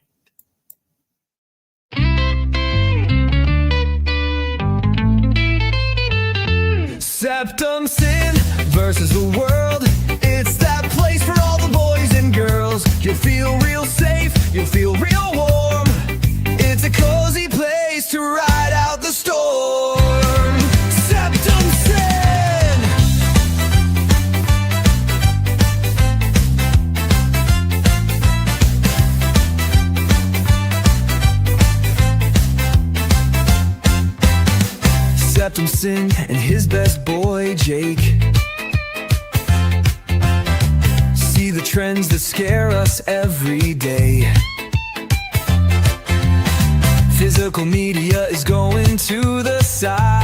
SeptumSin versus the world. It's that place for all the boys and girls. You'll feel real safe, you'll feel real warm. It's a cozy place to ride out the storm. SeptumSin. SeptumSin and his best boy Jake see the trends that scare us every day. Physical media is going to the side.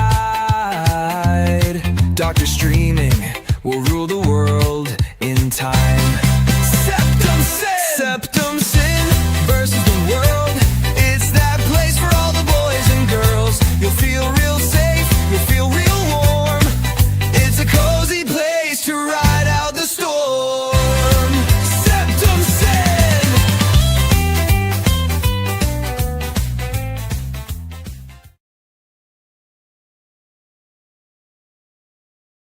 Doctor streaming will rule the world in time. SeptumSin versus the world.